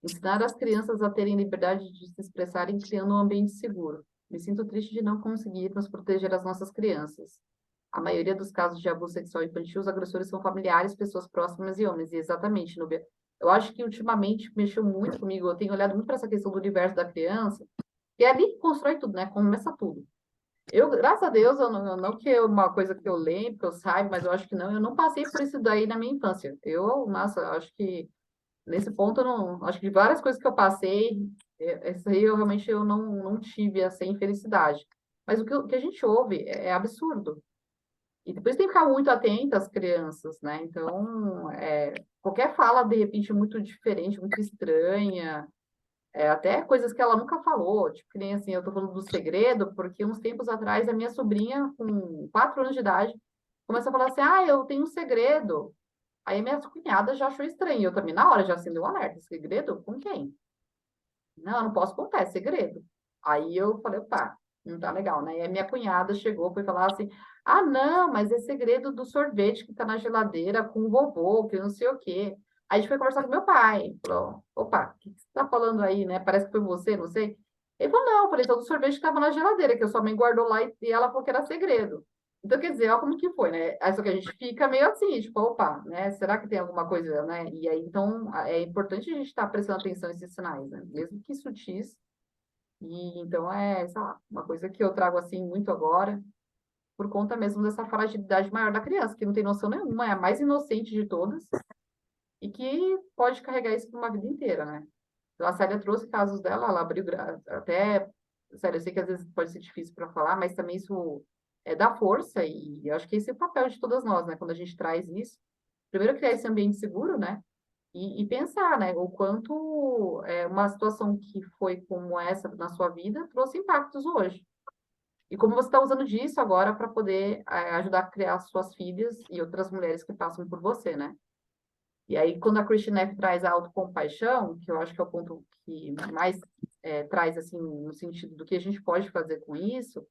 Ensinar as crianças a terem liberdade de se expressarem criando um ambiente seguro. Me sinto triste de não conseguir nos proteger as nossas crianças. A maioria dos casos de abuso sexual infantil, os agressores são familiares, pessoas próximas e homens. E exatamente, Núbia. Eu acho que ultimamente mexeu muito comigo. Eu tenho olhado muito para essa questão do universo da criança. E é ali que constrói tudo, né? Começa tudo. Eu, graças a Deus, não que é uma coisa que eu lembro, que eu saiba, mas eu acho que não. Eu não passei por isso daí na minha infância. Nossa, acho que nesse ponto, eu não, acho que de várias coisas que eu passei, essa aí eu realmente não tive essa infelicidade. Mas o que a gente ouve é absurdo. E depois tem que ficar muito atento às crianças, né? Então, qualquer fala, de repente, muito diferente, muito estranha, até coisas que ela nunca falou, tipo, que nem assim, eu tô falando do segredo, porque uns tempos atrás a minha sobrinha, com 4 anos de idade, começou a falar assim, eu tenho um segredo. Aí minha cunhada já achou estranho, eu também na hora já acendeu o alerta, segredo? Com quem? Não, eu não posso contar, é segredo. Aí eu falei, opa, não tá legal, né? E aí minha cunhada chegou, foi falar assim, não, mas é segredo do sorvete que tá na geladeira com o vovô, que não sei o quê. Aí a gente foi conversar com meu pai, falou, opa, o que você tá falando aí, né? Parece que foi você, não sei. Ele falou, não, eu falei, todo o sorvete que tava na geladeira, que a sua mãe guardou lá e ela falou que era segredo. Então, quer dizer, olha como que foi, né? Aí só que a gente fica meio assim, tipo, opa, né? Será que tem alguma coisa, né? E aí, então, é importante a gente estar prestando atenção nesses sinais, né? Mesmo que sutis. E então, sei lá, uma coisa que eu trago, assim, muito agora, por conta mesmo dessa fragilidade maior da criança, que não tem noção nenhuma, é a mais inocente de todas, e que pode carregar isso por uma vida inteira, né? Então, a Célia trouxe casos dela, ela abriu até... Sério, eu sei que às vezes pode ser difícil para falar, mas também isso dá força, e eu acho que esse é o papel de todas nós, né? Quando a gente traz isso. Primeiro, criar esse ambiente seguro, né? e pensar, né, o quanto uma situação que foi como essa na sua vida trouxe impactos hoje. E como você está usando disso agora para poder ajudar a criar suas filhas e outras mulheres que passam por você, né? E aí, quando a Christine Neff traz a autocompaixão, que eu acho que é o ponto que mais traz, assim, no sentido do que a gente pode fazer com isso,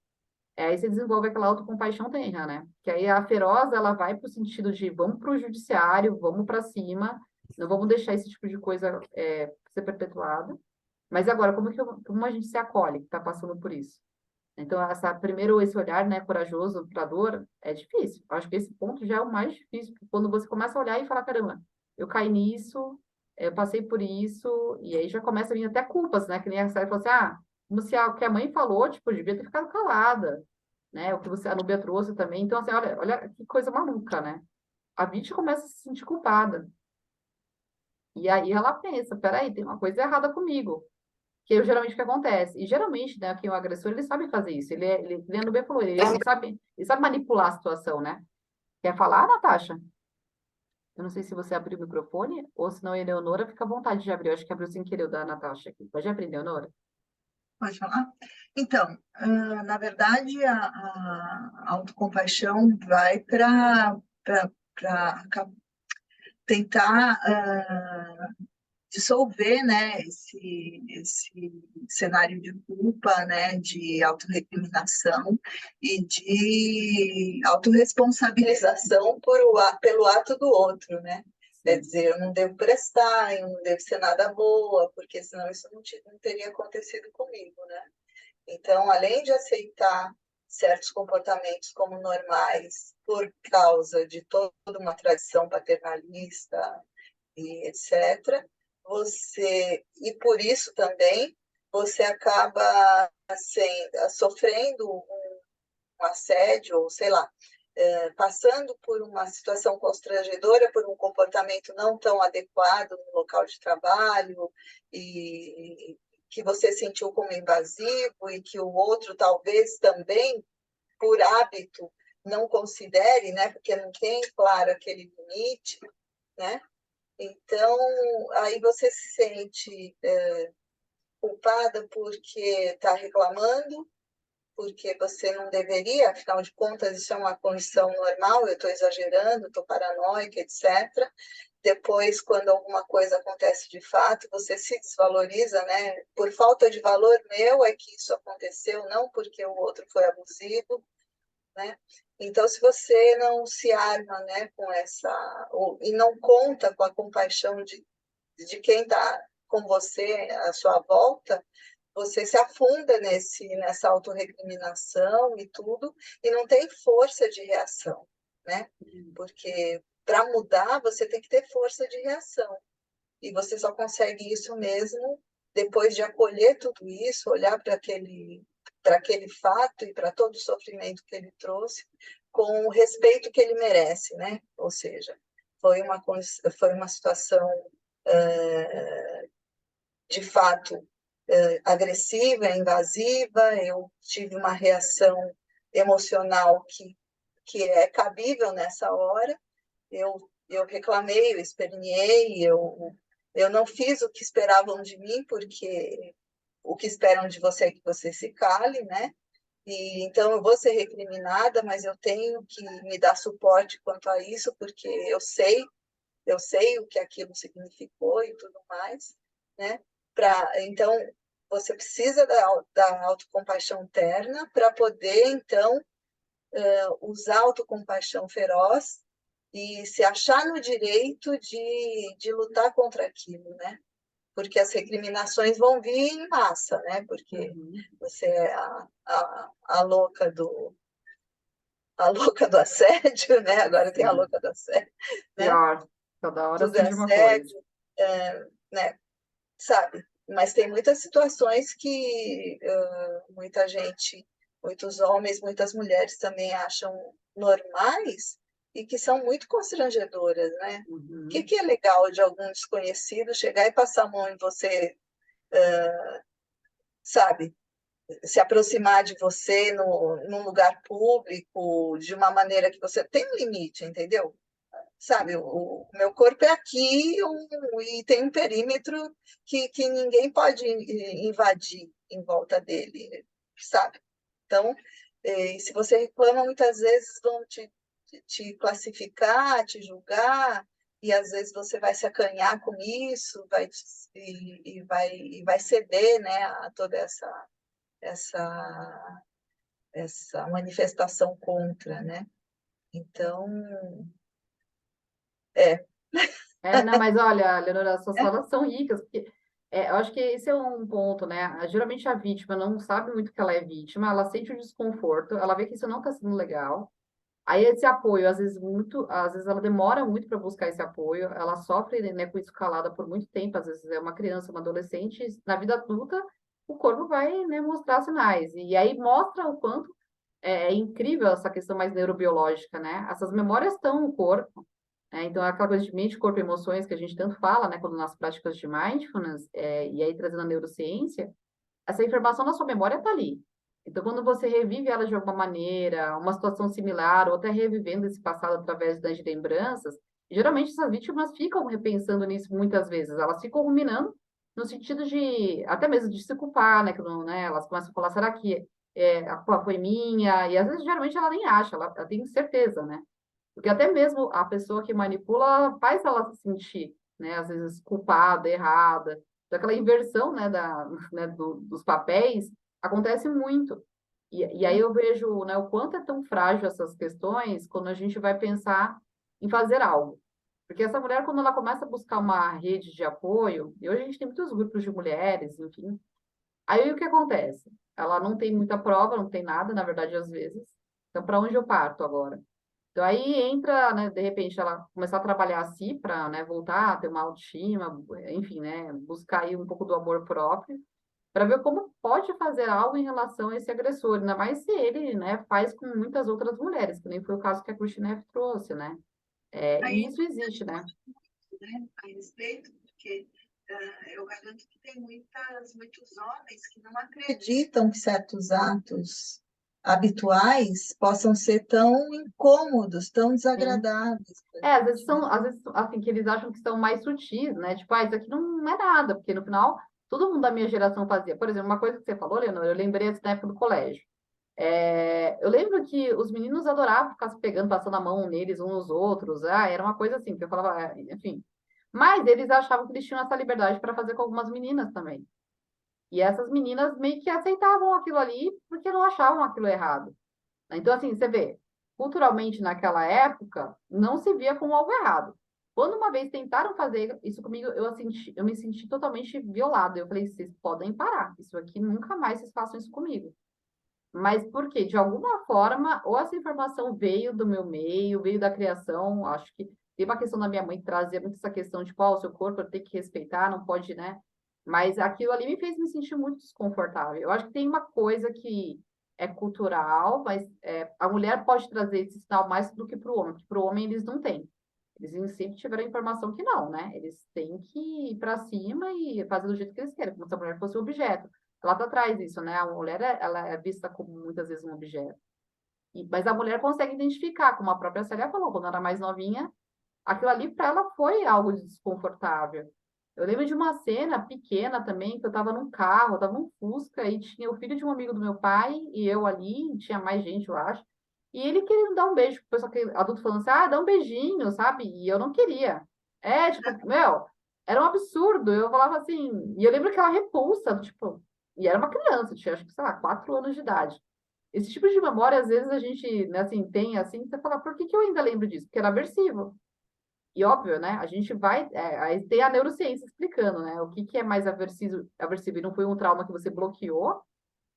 aí você desenvolve aquela autocompaixão tenra, né? Que aí a feroz, ela vai para o sentido de vamos para o judiciário, vamos para cima, não vamos deixar esse tipo de coisa ser perpetuada. Mas agora, como a gente se acolhe que está passando por isso? Então, primeiro, esse olhar, né, corajoso para a dor é difícil. Eu acho que esse ponto já é o mais difícil, porque quando você começa a olhar e falar, caramba, eu caí nisso, eu passei por isso, e aí já começa a vir até culpas, né? Que nem a Sarah falou assim, como se o que a mãe falou, tipo, devia ter ficado calada, né? O que a Nubia trouxe também. Então, assim, olha que coisa maluca, né? A vítima começa a se sentir culpada. E aí ela pensa, peraí, tem uma coisa errada comigo. Que é geralmente o que acontece. E geralmente, né, quem é o agressor, ele sabe fazer isso. Ele a Nubia falou, ele sabe manipular a situação, né? Quer falar, Natasha? Eu não sei se você abriu o microfone, ou se não, Eleonora, fica à vontade de abrir. Eu acho que abriu sem querer o da Natasha aqui. Pode abrir, Eleonora? Pode falar? Então, na verdade, a autocompaixão vai para tentar dissolver, né, esse cenário de culpa, né, de autorrecriminação e de autorresponsabilização pelo ato do outro, né? Quer dizer, eu não devo prestar, eu não devo ser nada boa, porque senão isso não teria acontecido comigo, né? Então, além de aceitar certos comportamentos como normais por causa de toda uma tradição paternalista e etc., e por isso também, você acaba sofrendo um assédio, ou sei lá, passando por uma situação constrangedora, por um comportamento não tão adequado no local de trabalho, e que você sentiu como invasivo, e que o outro talvez também, por hábito, não considere, né, porque não tem, claro, aquele limite, né? Então, aí você se sente culpada porque está reclamando, porque você não deveria, afinal de contas, isso é uma condição normal, eu estou exagerando, estou paranoica, etc. Depois, quando alguma coisa acontece de fato, você se desvaloriza, né? Por falta de valor meu é que isso aconteceu, não porque o outro foi abusivo, né? Então, se você não se arma, né, com e não conta com a compaixão de quem está com você à sua volta, você se afunda nessa autorrecriminação e tudo, e não tem força de reação, né? Porque para mudar, você tem que ter força de reação. E você só consegue isso mesmo depois de acolher tudo isso, olhar para aquele fato e para todo o sofrimento que ele trouxe, com o respeito que ele merece, né? Ou seja, foi uma situação de fato agressiva, invasiva, eu tive uma reação emocional que é cabível nessa hora, eu reclamei, eu esperneei, eu não fiz o que esperavam de mim, porque o que esperam de você é que você se cale, né? E então eu vou ser recriminada, mas eu tenho que me dar suporte quanto a isso, porque eu sei o que aquilo significou e tudo mais, né? Então, você precisa da autocompaixão interna para poder, então, usar a autocompaixão feroz e se achar no direito de lutar contra aquilo, né? Porque as recriminações vão vir em massa, né? Porque você é a louca do assédio, né? Agora tem a louca do assédio, né? Pior, toda hora Tudo é surge uma coisa. assédio, né? Sabe? Mas tem muitas situações que muita gente, muitos homens, muitas mulheres também acham normais e que são muito constrangedoras, né? O que é legal de algum desconhecido chegar e passar a mão em você, sabe? Se aproximar de você num lugar público de uma maneira que você tem um limite, entendeu? sabe, o meu corpo é aqui e tem um perímetro que ninguém pode invadir em volta dele, sabe? Então, se você reclama, muitas vezes vão te classificar, te julgar, e às vezes você vai se acanhar com isso, e vai ceder, né, a toda essa, essa manifestação contra, né? Então, é, Não, mas olha, Leonora, suas falas são ricas, porque eu acho que esse é um ponto, né? Geralmente a vítima não sabe muito que ela é vítima, ela sente o desconforto, ela vê que isso não está sendo legal. Aí esse apoio, às vezes ela demora muito para buscar esse apoio, ela sofre, né, com isso calada por muito tempo, às vezes é uma criança, uma adolescente, na vida adulta o corpo vai, né, mostrar sinais. E aí mostra o quanto é incrível essa questão mais neurobiológica, né? Essas memórias estão no corpo. Então, aquela coisa de mente, corpo e emoções que a gente tanto fala, né, quando nas práticas de mindfulness, e aí trazendo a neurociência, essa informação na sua memória está ali. Então, quando você revive ela de alguma maneira, uma situação similar, ou até revivendo esse passado através das lembranças, geralmente essas vítimas ficam repensando nisso muitas vezes, elas ficam ruminando no sentido de, até mesmo de se culpar, né, que não, né, elas começam a falar, será que a culpa foi minha? E às vezes, geralmente, ela nem acha, ela tem certeza, né? Porque até mesmo a pessoa que manipula faz ela se sentir, né, às vezes culpada, errada. Então, aquela inversão, né, né, dos papéis acontece muito. E aí eu vejo, né, o quanto é tão frágil essas questões quando a gente vai pensar em fazer algo. Porque essa mulher, quando ela começa a buscar uma rede de apoio, e hoje a gente tem muitos grupos de mulheres, enfim, aí o que acontece? Ela não tem muita prova, não tem nada, na verdade, às vezes. Então, para onde eu parto agora? Então, aí entra, né, de repente, ela começar a trabalhar a si para, né, voltar a ter uma autoestima, enfim, né, buscar aí um pouco do amor próprio, para ver como pode fazer algo em relação a esse agressor, ainda mais se ele, né, faz com muitas outras mulheres, que nem foi o caso que a Christine trouxe, né? E aí isso existe, né? né, a respeito, porque eu garanto que tem muitos homens que não acreditam que certos atos habituais possam ser tão incômodos, tão Sim. desagradáveis para a Às vezes gente, né? são, às vezes, assim, que eles acham que são mais sutis, né? Tipo, isso aqui não é nada, porque no final, todo mundo da minha geração fazia. Por exemplo, uma coisa que você falou, Leonor, eu lembrei assim, na época do colégio. Eu lembro que os meninos adoravam ficar se pegando, passando a mão neles uns nos outros. Era uma coisa assim, que eu falava, enfim. Mas eles achavam que eles tinham essa liberdade para fazer com algumas meninas também. E essas meninas meio que aceitavam aquilo ali porque não achavam aquilo errado. Então, assim, você vê, culturalmente naquela época, não se via como algo errado. Quando uma vez tentaram fazer isso comigo, eu me senti totalmente violada. Eu falei, vocês podem parar, isso aqui nunca mais vocês façam isso comigo. Mas por quê? De alguma forma, ou essa informação veio do meu meio, veio da criação, acho que tem uma questão da minha mãe que trazia muito essa questão de qual o seu corpo tem que respeitar, não pode, né? Mas aquilo ali me fez me sentir muito desconfortável. Eu acho que tem uma coisa que é cultural, mas a mulher pode trazer esse sinal mais do que para o homem, porque para o homem eles não têm. Eles sempre tiveram a informação que não, né? Eles têm que ir para cima e fazer do jeito que eles querem, como se a mulher fosse um objeto. Ela tá atrás disso, né? A mulher, ela é vista como muitas vezes um objeto. Mas a mulher consegue identificar, como a própria Célia falou, quando era mais novinha, aquilo ali para ela foi algo desconfortável. Eu lembro de uma cena pequena também, que eu estava num carro, eu estava num Fusca, e tinha o filho de um amigo do meu pai, e eu ali, tinha mais gente, eu acho, e ele querendo dar um beijo, o pessoal adulto falando assim, dá um beijinho, sabe? E eu não queria. Tipo, meu, era um absurdo. Eu falava assim, e eu lembro aquela repulsa, tipo, e era uma criança, tinha acho que, sei lá, 4 anos de idade. Esse tipo de memória, às vezes, a gente, né, assim, tem assim, você fala, por que que eu ainda lembro disso? Porque era aversivo. E óbvio, né? A gente vai. Aí tem a neurociência explicando, né? O que, que é mais aversivo e não foi um trauma que você bloqueou.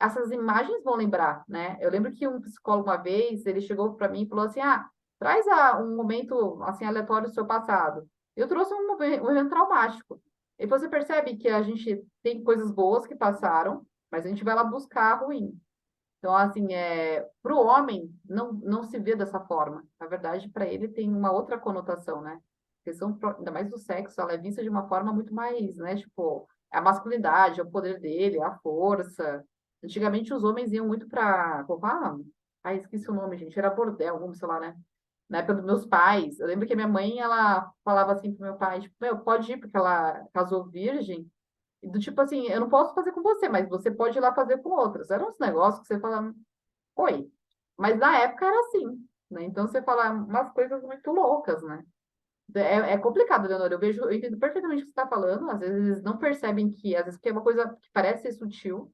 Essas imagens vão lembrar, né? Eu lembro que um psicólogo uma vez, ele chegou para mim e falou assim: traz um momento assim aleatório do seu passado. Eu trouxe um evento traumático. E você percebe que a gente tem coisas boas que passaram, mas a gente vai lá buscar a ruim. Então, assim, para o homem, não se vê dessa forma. Na verdade, para ele tem uma outra conotação, né? A questão, ainda mais do sexo, ela é vista de uma forma muito mais, né? Tipo, a masculinidade, é o poder dele, a força. Antigamente, os homens iam muito para... Esqueci o nome, gente. Era bordel, vamos sei lá, né? na época dos meus pais. Eu lembro que a minha mãe, ela falava assim pro meu pai, tipo, meu, pode ir, porque ela casou virgem, e do tipo assim, eu não posso fazer com você, mas você pode ir lá fazer com outras. Eram uns negócios que você fala, oi. Mas na época era assim, né? Então você fala umas coisas muito loucas, né? É complicado, Leonora. Eu entendo perfeitamente o que você está falando. Às vezes eles não percebem que, às vezes, que é uma coisa que parece ser sutil,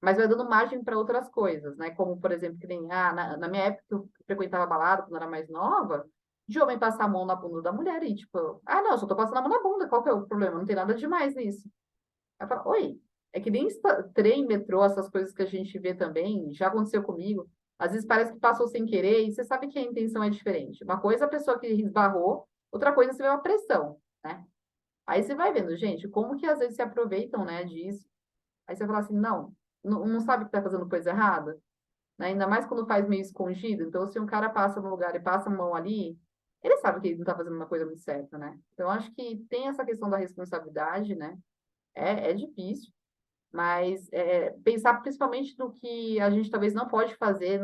mas vai dando margem para outras coisas, né? Como, por exemplo, que nem, na minha época que eu frequentava balada, quando eu era mais nova, de homem passar a mão na bunda da mulher e, tipo, não, eu só tô passando a mão na bunda, qual que é o problema? Não tem nada demais nisso. Aí eu falo, oi, é que nem trem, metrô, essas coisas que a gente vê também, já aconteceu comigo. Às vezes parece que passou sem querer e você sabe que a intenção é diferente. Uma coisa é a pessoa que esbarrou, outra coisa você vê uma pressão, né? Aí você vai vendo, gente, como que às vezes se aproveitam, né, disso. Aí você fala assim, não sabe que tá fazendo coisa errada, né? Ainda mais quando faz meio escondido. Então, se um cara passa no lugar e passa a mão ali, ele sabe que ele não tá fazendo uma coisa muito certa, né? Então, acho que tem essa questão da responsabilidade, né? É difícil, mas pensar principalmente no que a gente talvez não pode fazer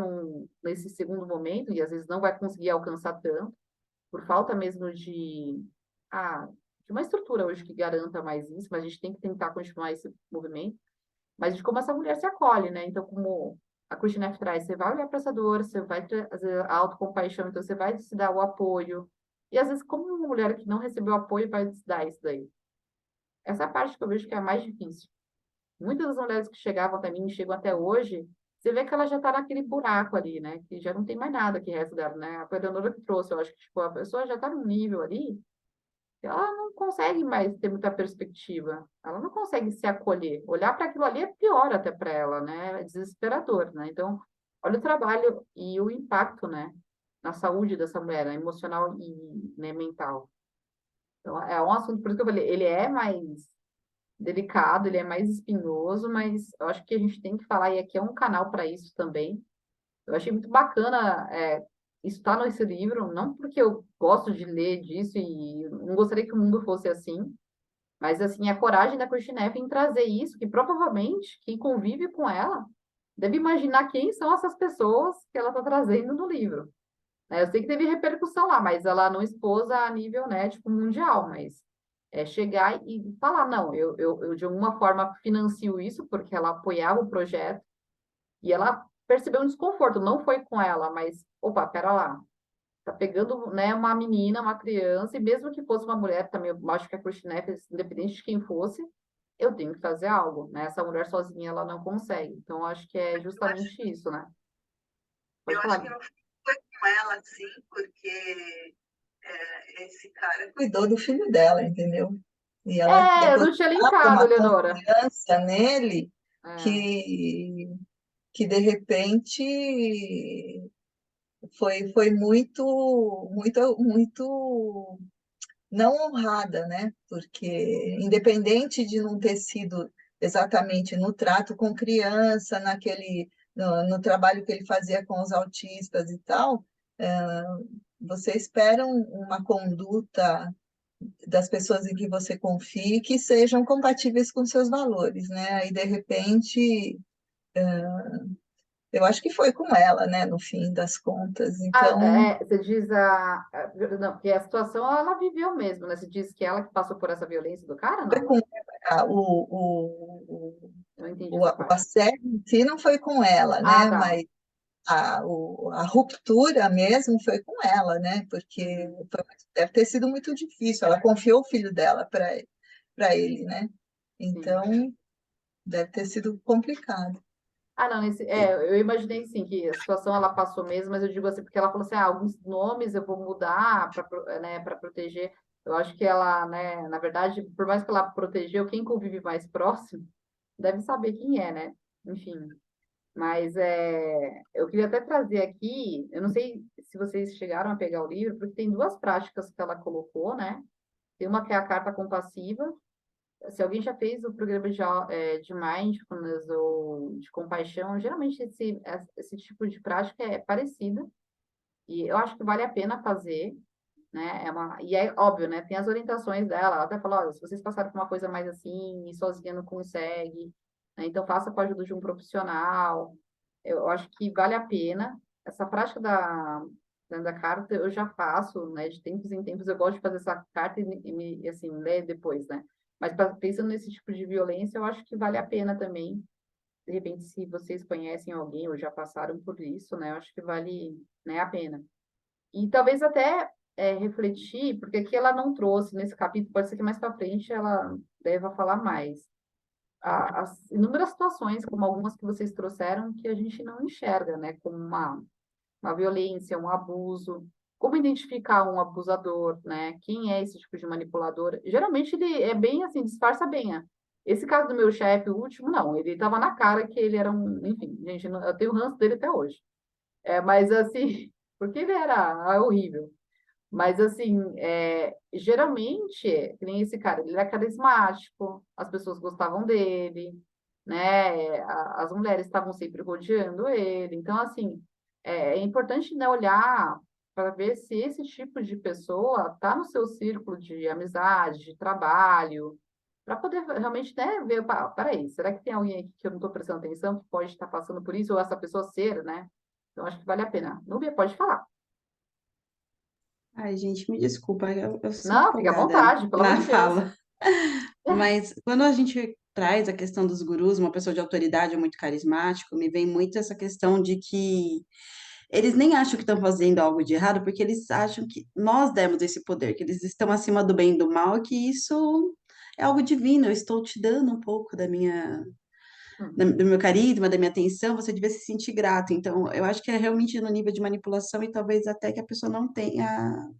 nesse segundo momento, e às vezes não vai conseguir alcançar tanto, por falta mesmo ah, de uma estrutura hoje que garanta mais isso, mas a gente tem que tentar continuar esse movimento, mas de como essa mulher se acolhe, né? Então, como a Christine F. traz, você vai olhar para essa dor, você vai trazer a autocompaixão, então você vai se dar o apoio, e às vezes, como uma mulher que não recebeu apoio vai se dar isso daí? Essa é a parte que eu vejo que é a mais difícil. Muitas das mulheres que chegavam até mim, chegam até hoje, você vê que ela já está naquele buraco ali, né? Que já não tem mais nada que resta dela, né? A coordenadora que trouxe, eu acho que tipo, a pessoa já está num nível ali que ela não consegue mais ter muita perspectiva. Ela não consegue se acolher. Olhar para aquilo ali é pior até para ela, né? É desesperador, né? Então, olha o trabalho e o impacto, né? Na saúde dessa mulher, né? Emocional e, né, mental. Então, é um assunto, por isso que eu falei, ele é mais delicado, ele é mais espinhoso, mas eu acho que a gente tem que falar, e aqui é um canal para isso também. Eu achei muito bacana isso estar nesse livro, não porque eu gosto de ler disso e não gostaria que o mundo fosse assim, mas assim, a coragem da Christine F. em trazer isso, que provavelmente quem convive com ela deve imaginar quem são essas pessoas que ela está trazendo no livro. Né? Eu sei que teve repercussão lá, mas ela não expôs a nível, né, tipo, mundial, mas chegar e falar, não, eu de alguma forma financio isso, porque ela apoiava o projeto, e ela percebeu um desconforto, não foi com ela, mas, opa, pera lá, tá pegando, né, uma menina, uma criança, e mesmo que fosse uma mulher também, eu acho que a Christine F., independente de quem fosse, eu tenho que fazer algo, né? Essa mulher sozinha, ela não consegue. Então, eu acho que é Eu acho, justamente isso, né? eu Pode acho falar. que não foi com ela, sim, porque esse cara cuidou do filho dela, entendeu? E ela Eu não tinha depositava linkado, uma Eleonora. confiança nele É. que, que de repente foi muito não honrada, né? Porque independente de não ter sido exatamente no trato com criança, no trabalho que ele fazia com os autistas e tal, você espera uma conduta das pessoas em que você confie que sejam compatíveis com seus valores, né? E de repente, eu acho que foi com ela, né? No fim das contas. Então, Você diz não, porque a situação ela viveu mesmo, né? Você diz que ela que passou por essa violência do cara, foi não? com o, Eu não entendi o, essa o parte. assédio em si não foi com ela, Ah, né? tá. Mas a ruptura mesmo foi com ela, né? Porque Uhum, deve ter sido muito difícil. Ela confiou o filho dela para ele, né? sim. Então, deve ter sido complicado. Não, eu imaginei sim que a situação ela passou mesmo, mas eu digo assim, porque ela falou assim, alguns nomes eu vou mudar para, né, para proteger. Eu acho que ela, né, na verdade, por mais que ela protegeu, quem convive mais próximo deve saber quem é, né? Enfim. Mas eu queria até trazer aqui, eu não sei se vocês chegaram a pegar o livro, porque tem duas práticas que ela colocou, né? Tem uma que é a carta compassiva. Se alguém já fez o programa de mindfulness ou de compaixão, geralmente esse tipo de prática é parecida. E eu acho que vale a pena fazer, né? E é óbvio, né? Tem as orientações dela. Ela até falou, olha, se vocês passaram por uma coisa mais assim, e sozinha não consegue, né? Então faça com a ajuda de um profissional. Eu acho que vale a pena. Essa prática da carta eu já faço, né? De tempos em tempos eu gosto de fazer essa carta e assim, ler depois, né? Mas pensando nesse tipo de violência, eu acho que vale a pena também. De repente, se vocês conhecem alguém ou já passaram por isso, né? Eu acho que vale, né, a pena. E talvez até refletir, porque aqui ela não trouxe nesse capítulo, pode ser que mais para frente ela deva falar mais. As inúmeras situações, como algumas que vocês trouxeram, que a gente não enxerga, né? Como uma violência, um abuso. Como identificar um abusador, né? Quem é esse tipo de manipulador? Geralmente ele é bem assim, disfarça bem. Esse caso do meu chefe, o último, não. Ele estava na cara que ele era um. Enfim, gente, eu tenho o ranço dele até hoje. Mas assim, porque ele era horrível. Mas assim, geralmente, que nem esse cara, ele era carismático, as pessoas gostavam dele, né? As mulheres estavam sempre rodeando ele. Então, assim, é importante, né, olhar para ver se esse tipo de pessoa está no seu círculo de amizade, de trabalho, para poder realmente, né, ver, peraí, será que tem alguém aqui que eu não estou prestando atenção, que pode estar passando por isso, ou essa pessoa ser, né? Então, acho que vale a pena. Núbia, pode falar. Ai, gente, me desculpa, eu sou Não, fica à empolgada vontade, pelo amor na de Deus. fala. Mas quando a gente traz a questão dos gurus, uma pessoa de autoridade muito carismático, me vem muito essa questão de que eles nem acham que estão fazendo algo de errado, porque eles acham que nós demos esse poder, que eles estão acima do bem e do mal, que isso é algo divino. Eu estou te dando um pouco do meu carisma, da minha atenção, você devia se sentir grato. Então, eu acho que é realmente no nível de manipulação e talvez até que a pessoa não tenha.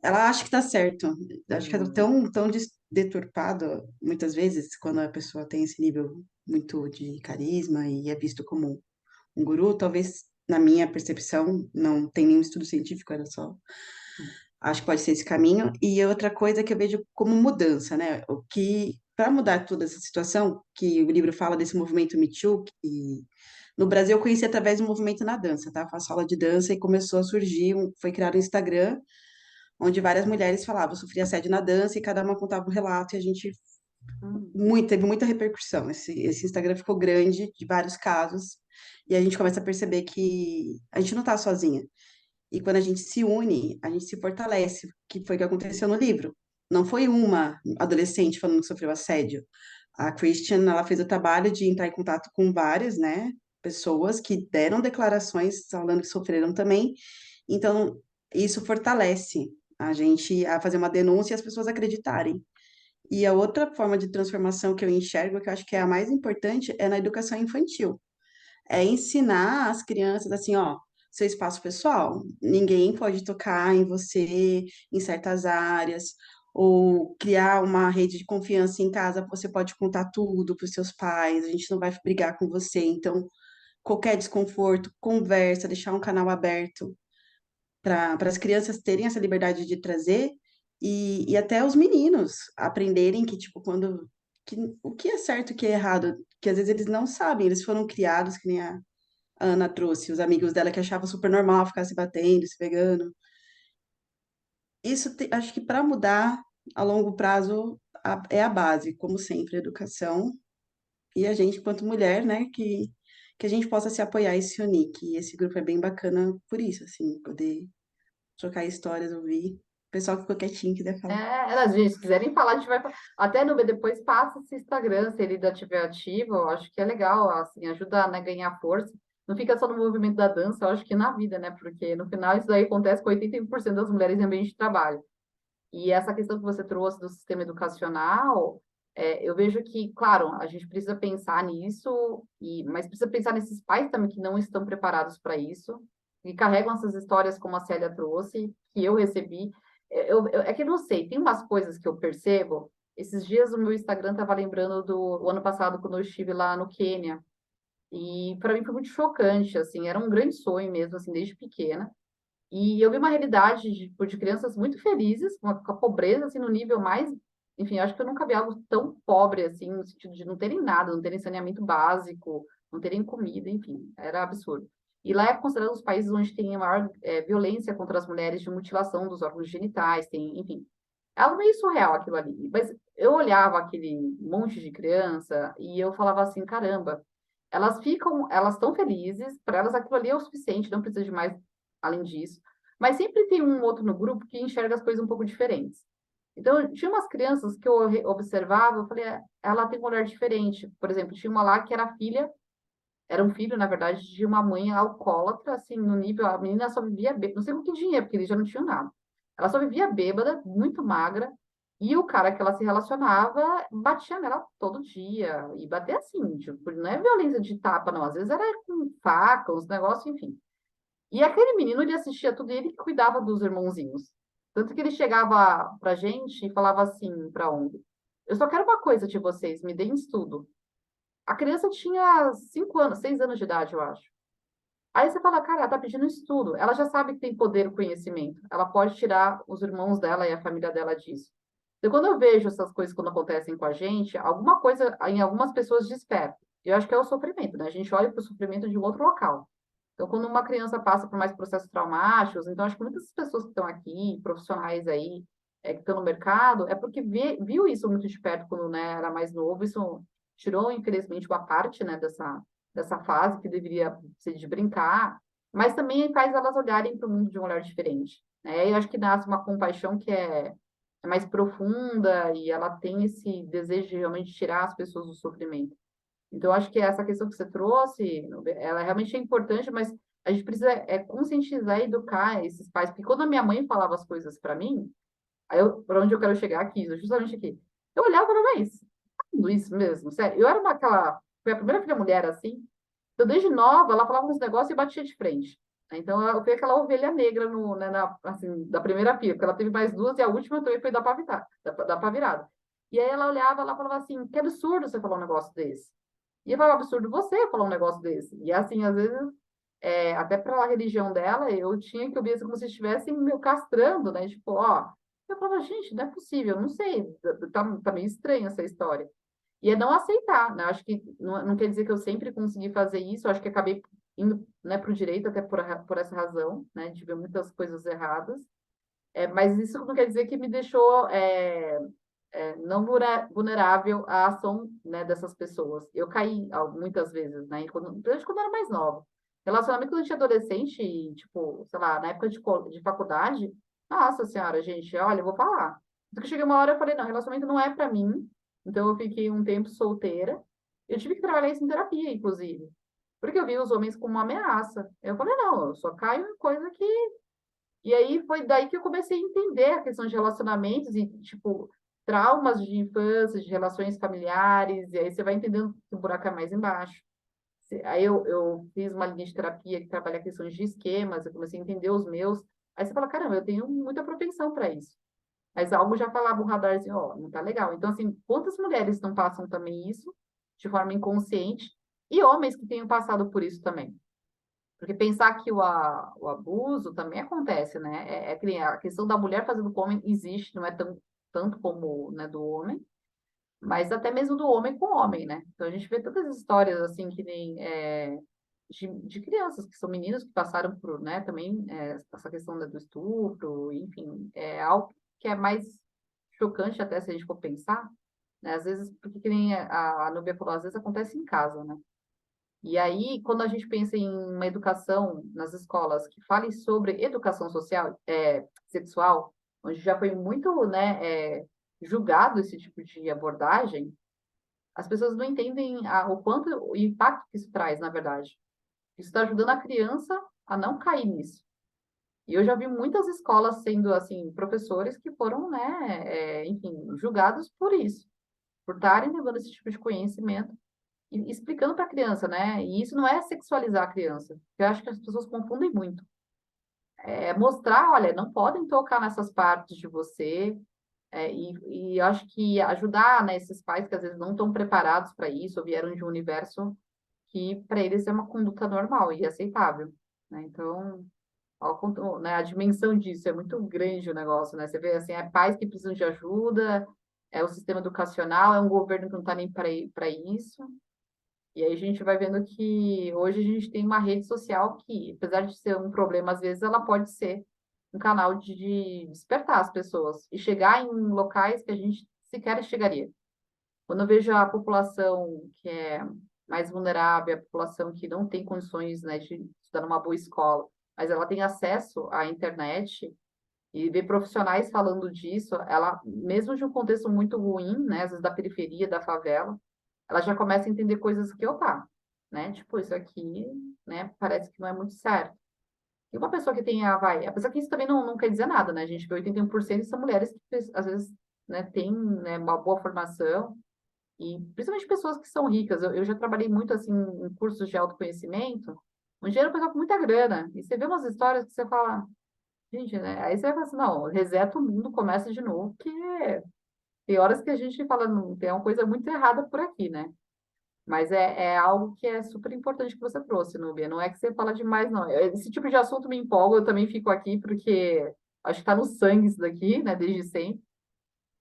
Ela acha que está certo. Acho que é Uhum. tão deturpado, muitas vezes, quando a pessoa tem esse nível muito de carisma e é visto como um guru, talvez, na minha percepção, não tem nenhum estudo científico, era só. Acho que pode ser esse caminho. E outra coisa que eu vejo como mudança, né? O que, para mudar toda essa situação, que o livro fala desse movimento Me Too, que no Brasil eu conheci através do movimento na dança, tá? Faço aula de dança e começou a surgir, foi criado um Instagram, onde várias mulheres falavam, sofria assédio na dança e cada uma contava um relato e a gente Uhum. teve muita repercussão. Esse Instagram ficou grande, de vários casos, e a gente começa a perceber que a gente não está sozinha. E quando a gente se une, a gente se fortalece, que foi o que aconteceu no livro. Não foi uma adolescente falando que sofreu assédio. A Christian, ela fez o trabalho de entrar em contato com várias, né, pessoas que deram declarações falando que sofreram também. Então, isso fortalece a gente a fazer uma denúncia e as pessoas acreditarem. E a outra forma de transformação que eu enxergo, que eu acho que é a mais importante, é na educação infantil. É ensinar as crianças assim, ó, seu espaço pessoal. Ninguém pode tocar em você em certas áreas, ou criar uma rede de confiança em casa, você pode contar tudo para os seus pais, a gente não vai brigar com você. Então, qualquer desconforto, conversa, deixar um canal aberto para as crianças terem essa liberdade de trazer e até os meninos aprenderem que, tipo, o que é certo e o que é errado, que às vezes eles não sabem, eles foram criados, que nem a Ana trouxe, os amigos dela que achavam super normal ficar se batendo, se pegando. Acho que para mudar a longo prazo é a base, como sempre, a educação e a gente, enquanto mulher, né, que a gente possa se apoiar e se unir, que esse grupo é bem bacana por isso, assim, poder trocar histórias, ouvir. O pessoal que ficou quietinho, quiser falar. Gente, se quiserem falar, a gente vai. Até no depois passa esse Instagram, se ele ainda estiver ativo, eu acho que é legal, assim, ajuda, né, a ganhar força. Não fica só no movimento da dança, eu acho que na vida, né? Porque no final isso daí acontece com 81% das mulheres em ambiente de trabalho. E essa questão que você trouxe do sistema educacional, eu vejo que, claro, a gente precisa pensar nisso, mas precisa pensar nesses pais também que não estão preparados para isso, e carregam essas histórias como a Célia trouxe, que eu recebi. É que eu não sei, tem umas coisas que eu percebo. Esses dias o meu Instagram estava lembrando do ano passado, quando eu estive lá no Quênia, e para mim foi muito chocante, assim, era um grande sonho mesmo, assim, desde pequena. E eu vi uma realidade de crianças muito felizes, com a pobreza, assim, no nível mais... Enfim, eu acho que eu nunca vi algo tão pobre, assim, no sentido de não terem nada, não terem saneamento básico, não terem comida, enfim, era absurdo. E lá é considerado os países onde tem a maior violência contra as mulheres, de mutilação dos órgãos genitais, tem, enfim. É algo meio surreal aquilo ali. Mas eu olhava aquele monte de criança e eu falava assim, caramba, elas estão felizes, para elas aquilo ali é o suficiente, não precisa de mais além disso, mas sempre tem um outro no grupo que enxerga as coisas um pouco diferentes. Então, tinha umas crianças que eu observava, eu falei, ela tem um olhar diferente. Por exemplo, tinha uma lá que era filha, era um filho, na verdade, de uma mãe alcoólatra, assim, no nível, a menina só vivia bêbada, não sei com que dinheiro, porque eles já não tinham nada. Ela só vivia bêbada, muito magra, e o cara que ela se relacionava batia nela todo dia, e bater assim, tipo, não é violência de tapa, não, às vezes era com faca, uns negócios, enfim. E aquele menino, ele assistia tudo e ele cuidava dos irmãozinhos. Tanto que ele chegava pra gente e falava assim pra ONG, eu só quero uma coisa de vocês, me deem estudo. A criança tinha 5 anos, 6 anos de idade, eu acho. Aí você fala, cara, ela tá pedindo estudo. Ela já sabe que tem poder o conhecimento. Ela pode tirar os irmãos dela e a família dela disso. Então, quando eu vejo essas coisas quando acontecem com a gente, alguma coisa em algumas pessoas desperta. Eu acho que é o sofrimento, né? A gente olha para o sofrimento de um outro local. Então, quando uma criança passa por mais processos traumáticos, então acho que muitas pessoas que estão aqui, profissionais aí, que estão no mercado, é porque viu isso muito de perto quando, né, era mais novo. Isso tirou, infelizmente, uma parte, né, dessa fase que deveria ser de brincar, mas também faz elas olharem para o mundo de um olhar diferente, né? E eu acho que nasce uma compaixão que é mais profunda e ela tem esse desejo de realmente tirar as pessoas do sofrimento. Então, eu acho que essa questão que você trouxe, ela realmente é importante, mas a gente precisa conscientizar e educar esses pais, porque quando a minha mãe falava as coisas para mim, para onde eu quero chegar aqui, justamente aqui, eu olhava e falava, mas isso mesmo, sério. Eu era foi a primeira filha mulher assim, então desde nova ela falava uns negócios e batia de frente. Então eu fui aquela ovelha negra né, assim, da primeira filha, porque ela teve mais duas e a última também foi da pá virada, da pá virada. E aí ela olhava, ela falava assim, que absurdo você falar um negócio desse. E eu falava, absurdo você falar um negócio desse. E assim, às vezes, até para a religião dela, eu tinha que ouvir isso como se estivessem me castrando, né? Tipo, ó, eu falava, gente, não é possível, não sei, tá meio estranha essa história. E é não aceitar, né? Acho que não quer dizer que eu sempre consegui fazer isso, acho que acabei indo, né, para o direito até por essa razão, né, de ver muitas coisas erradas. Mas isso não quer dizer que me deixou não vulnerável à ação, né, dessas pessoas. Eu caí muitas vezes, né, principalmente quando eu era mais nova. Relacionamento quando eu tinha adolescente, e, tipo, sei lá, na época de faculdade, nossa senhora, gente, olha, eu vou falar. Porque cheguei uma hora e falei, não, relacionamento não é para mim. Então eu fiquei um tempo solteira. Eu tive que trabalhar isso em terapia, inclusive. Porque eu vi os homens como uma ameaça. Eu falei, não, eu só caio em coisa que. E aí foi daí que eu comecei a entender a questão de relacionamentos e, tipo, traumas de infância, de relações familiares, e aí você vai entendendo que o buraco é mais embaixo. Aí eu fiz uma linha de terapia que trabalha questões de esquemas, eu comecei a entender os meus. Aí você fala, caramba, eu tenho muita propensão para isso. Mas algo já falava um radarzinho, ó, não tá legal. Então, assim, quantas mulheres não passam também isso de forma inconsciente e homens que tenham passado por isso também? Porque pensar que o abuso também acontece, né? Que nem a questão da mulher fazendo com o homem existe, não é tanto como, né, do homem, mas até mesmo do homem com homem, né? Então a gente vê tantas histórias assim que nem de crianças que são meninos que passaram por, né, também essa questão do estupro, enfim, é algo que é mais chocante até se a gente for pensar, né? Às vezes, porque que nem a Nubia falou, às vezes acontece em casa, né? E aí, quando a gente pensa em uma educação nas escolas que fale sobre educação social, sexual, onde já foi muito, né, julgado esse tipo de abordagem, as pessoas não entendem o quanto, o impacto que isso traz, na verdade. Isso está ajudando a criança a não cair nisso. E eu já vi muitas escolas sendo, assim, professores que foram, né, enfim, julgados por isso, por estarem levando esse tipo de conhecimento e explicando para a criança, né? E isso não é sexualizar a criança, eu acho que as pessoas confundem muito. É mostrar, olha, não podem tocar nessas partes de você, e eu acho que ajudar, né, esses pais que às vezes não estão preparados para isso, ou vieram de um universo que para eles é uma conduta normal e aceitável, né? Então, né, a dimensão disso é muito grande o negócio, né? Você vê assim, pais que precisam de ajuda, é o sistema educacional, é um governo que não está nem para isso. E aí a gente vai vendo que hoje a gente tem uma rede social que, apesar de ser um problema, às vezes ela pode ser um canal de despertar as pessoas e chegar em locais que a gente sequer chegaria. Quando eu vejo a população que é mais vulnerável, a população que não tem condições, né, de estudar numa boa escola, mas ela tem acesso à internet e ver profissionais falando disso, ela, mesmo de um contexto muito ruim, né, às vezes da periferia, da favela, ela já começa a entender coisas que, opa, né, tipo, isso aqui, né, parece que não é muito certo. E uma pessoa que tenha, vai, apesar que isso também não quer dizer nada, né, a gente vê 81% são mulheres que, às vezes, né, têm, né, uma boa formação, e principalmente pessoas que são ricas. Eu já trabalhei muito, assim, em cursos de autoconhecimento, onde era um pessoal com muita grana, e você vê umas histórias que você fala, gente, né? Aí você vai falar assim, não, reseta o mundo, começa de novo, porque tem horas que a gente fala, não, tem uma coisa muito errada por aqui, né? Mas é algo que é super importante que você trouxe, Núbia. Não é que você fala demais, não. Esse tipo de assunto me empolga, eu também fico aqui, porque acho que está no sangue isso daqui, né, desde sempre.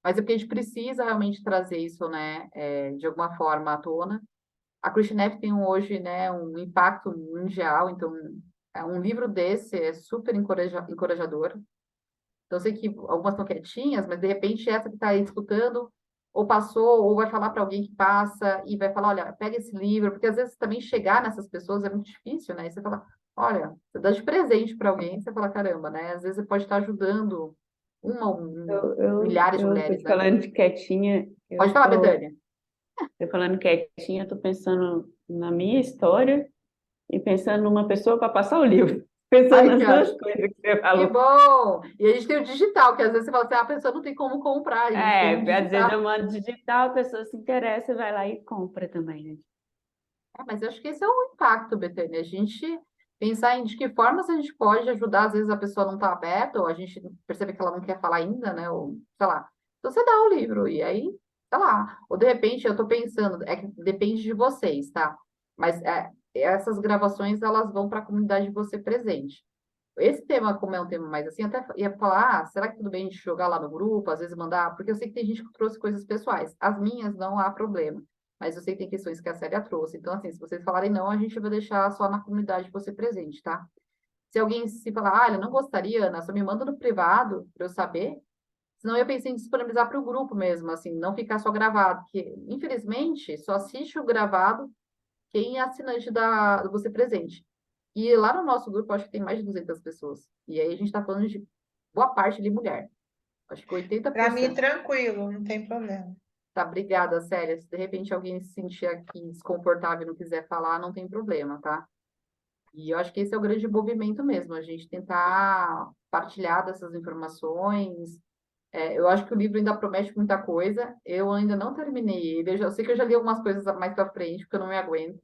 Mas é porque a gente precisa realmente trazer isso, né, de alguma forma à tona. A Krishnev tem hoje, né, um impacto mundial, então um livro desse é super encorajador. Então, eu sei que algumas estão quietinhas, mas de repente essa que está aí escutando, ou passou, ou vai falar para alguém que passa, e vai falar, olha, pega esse livro, porque às vezes também chegar nessas pessoas é muito difícil, né? E você fala, olha, você dá de presente para alguém, você fala, caramba, né? Às vezes você pode estar ajudando milhares de Eu tô mulheres, te né? falando de quietinha, Pode falar, Betânia. tô falando quietinha, tô pensando na minha história e pensando numa pessoa para passar o livro. Pensando Ai, nas que duas ótimo. coisas que você Que falou. bom! E a gente tem o digital, que às vezes você fala assim, a pessoa não tem como comprar, a gente tem o Às vezes eu digital. mando digital, a pessoa se interessa, vai lá e compra também, né? Mas eu acho que esse é o impacto, Betânia. A gente pensar em de que formas a gente pode ajudar, às vezes a pessoa não está aberta, ou a gente percebe que ela não quer falar ainda, né? Ou, sei lá. Então você dá o livro, e aí, sei lá. Ou de repente, eu estou pensando, é que depende de vocês, tá? Mas essas gravações, elas vão para a comunidade de você presente. Esse tema, como é um tema mais assim, até ia falar, será que tudo bem a gente jogar lá no grupo, às vezes mandar? Porque eu sei que tem gente que trouxe coisas pessoais. As minhas não há problema. Mas eu sei que tem questões que a Célia trouxe. Então, assim, se vocês falarem não, a gente vai deixar só na comunidade você presente, tá? Se alguém se falar, eu não gostaria, Ana, só me manda no privado para eu saber. Senão eu pensei em disponibilizar para o grupo mesmo, assim, não ficar só gravado. Porque, infelizmente, só assiste o gravado quem é assinante do Você Presente. E lá no nosso grupo, acho que tem mais de 200 pessoas. E aí a gente está falando de boa parte de mulher. Acho que Para mim, 80%. tranquilo, não tem problema. Tá, obrigada, Célia. Se de repente alguém se sentir aqui desconfortável e não quiser falar, não tem problema, tá? E eu acho que esse é o grande movimento mesmo, a gente tentar partilhar dessas informações. Eu acho que o livro ainda promete muita coisa. Eu ainda não terminei ele. Eu sei que eu já li algumas coisas mais para frente, porque eu não me aguento.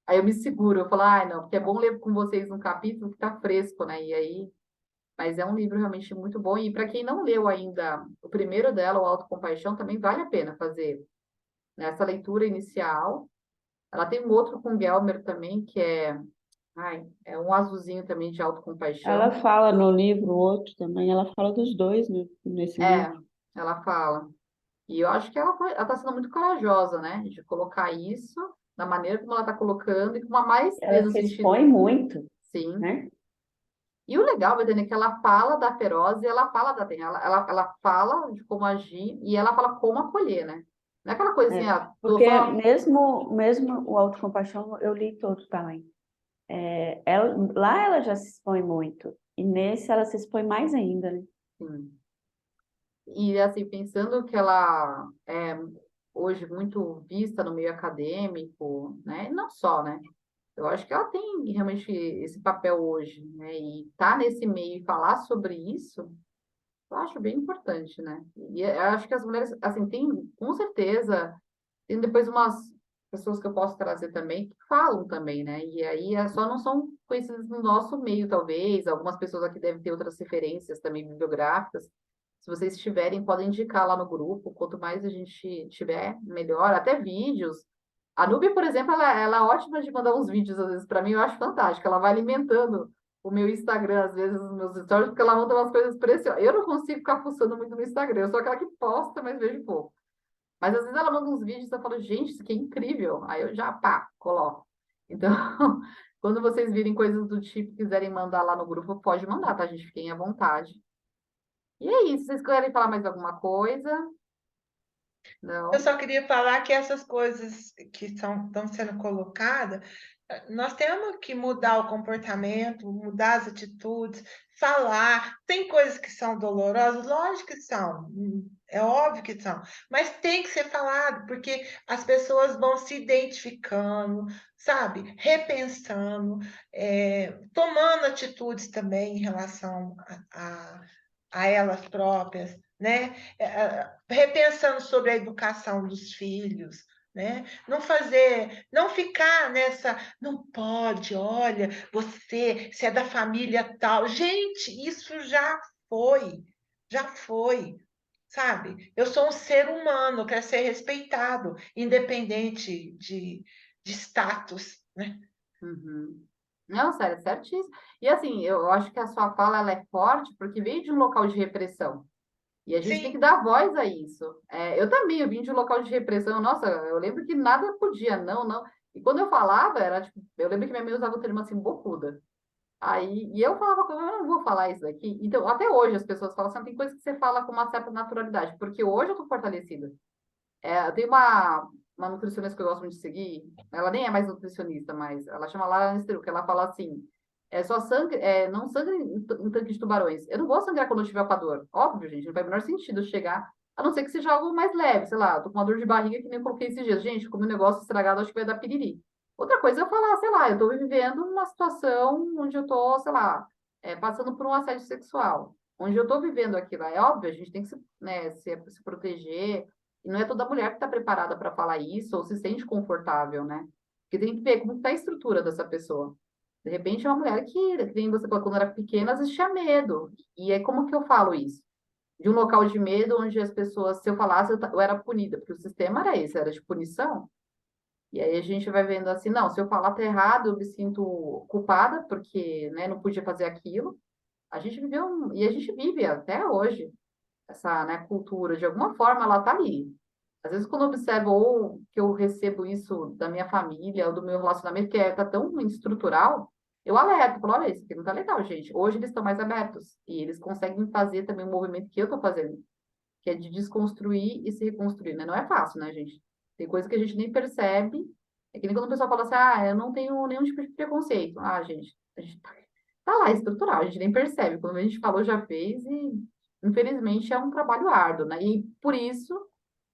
Aí eu me seguro, eu falo, ai, não, porque é bom ler com vocês um capítulo que tá fresco, né? E aí, mas é um livro realmente muito bom. E para quem não leu ainda o primeiro dela, o Autocompaixão, também vale a pena fazer, né, essa leitura inicial. Ela tem um outro com Gelmer também, que é um azulzinho também de Ela autocompaixão. fala no livro, o outro também, ela fala dos dois, né, nesse É, livro. ela fala. E eu acho que ela está sendo muito corajosa, né? De colocar isso da maneira como ela está colocando e com uma maestria Ela no se sentido, expõe muito, sim. né? E o legal, Betânia, é que ela fala da feroz e ela fala da terra. Ela fala de como agir e ela fala como acolher, né? Não é aquela coisa assim, É, tô porque só. mesmo o Autocompaixão, eu li todo também. Lá ela já se expõe muito, e nesse ela se expõe mais ainda, né? Sim. E assim, pensando que ela é hoje muito vista no meio acadêmico, né? E não só, né? Eu acho que ela tem realmente esse papel hoje, né? E tá nesse meio e falar sobre isso, eu acho bem importante, né? E eu acho que as mulheres, assim, tem, com certeza, tem depois umas pessoas que eu posso trazer também que falam também, né? E aí só não são conhecidas no nosso meio, talvez. Algumas pessoas aqui devem ter outras referências também bibliográficas. Se vocês tiverem, podem indicar lá no grupo. Quanto mais a gente tiver, melhor. Até vídeos. A Nubia, por exemplo, ela é ótima de mandar uns vídeos, às vezes, para mim, eu acho fantástico. Ela vai alimentando o meu Instagram, às vezes, os meus stories, porque ela manda umas coisas preciosas. Eu não consigo ficar fuçando muito no Instagram, eu sou aquela que posta, mas vejo pouco. Mas às vezes ela manda uns vídeos e eu falo, gente, isso aqui é incrível. Aí eu já, pá, coloco. Então, quando vocês virem coisas do tipo, quiserem mandar lá no grupo, pode mandar, tá, gente? Fiquem à vontade. E é isso. Vocês querem falar mais alguma coisa? Eu Não? só queria falar que essas coisas que estão sendo colocadas Nós temos que mudar o comportamento, mudar as atitudes, falar. Tem coisas que são dolorosas, lógico que são, é óbvio que são, mas tem que ser falado, porque as pessoas vão se identificando, sabe? Repensando, tomando atitudes também em relação a elas próprias, né? Repensando sobre a educação dos filhos, né? Não ficar nessa, não pode, olha, você, se é da família tal. Gente, isso já foi, sabe? Eu sou um ser humano, quero ser respeitado, independente de status, né? Uhum. Não, sério, certíssimo. E assim, eu acho que a sua fala ela é forte porque veio de um local de repressão. E a gente tem que Sim, dar voz a isso. Eu também, eu vim de um local de repressão. Nossa, eu lembro que nada podia, não, não. E quando eu falava, era tipo, eu lembro que minha mãe usava o termo assim, bocuda. Aí, e eu falava, eu não vou falar isso daqui. Então, até hoje as pessoas falam assim, tem coisas que você fala com uma certa naturalidade, porque hoje eu tô fortalecida. Eu tenho uma nutricionista que eu gosto muito de seguir, ela nem é mais nutricionista, mas ela chama Lara Nesteruk, que ela fala assim, só sangue, não sangue em tanque de tubarões. Eu não vou sangrar quando eu tiver com a dor. Óbvio, gente, não faz o menor sentido chegar, a não ser que seja algo mais leve, sei lá, tô com uma dor de barriga que nem eu coloquei esses dias. Gente, comi um negócio estragado, acho que vai dar piriri. Outra coisa é eu falar, sei lá, eu tô vivendo uma situação onde eu tô, sei lá, passando por um assédio sexual. Onde eu tô vivendo aquilo. É óbvio, a gente tem que se proteger, e não é toda mulher que está preparada para falar isso ou se sente confortável, né? Porque tem que ver como está a estrutura dessa pessoa. De repente, é uma mulher que nem você falou, quando era pequena, às vezes tinha medo. E é como que eu falo isso? De um local de medo onde as pessoas, se eu falasse, eu era punida, porque o sistema era esse, era de punição. E aí a gente vai vendo assim, não, se eu falar tá errado, eu me sinto culpada, porque, né, não podia fazer aquilo. A gente viveu, e a gente vive até hoje essa, né, cultura, de alguma forma ela tá ali. Às vezes, quando eu observo ou que eu recebo isso da minha família ou do meu relacionamento, que tá tão estrutural, eu alerto, falo, olha, isso aqui não tá legal, gente. Hoje eles estão mais abertos e eles conseguem fazer também o movimento que eu tô fazendo, que é de desconstruir e se reconstruir, né? Não é fácil, né, gente? Tem coisa que a gente nem percebe. É que nem quando o pessoal fala assim, eu não tenho nenhum tipo de preconceito. Gente, a gente tá lá, estrutural, a gente nem percebe. Quando a gente falou, já fez e, infelizmente, é um trabalho árduo, né? E por isso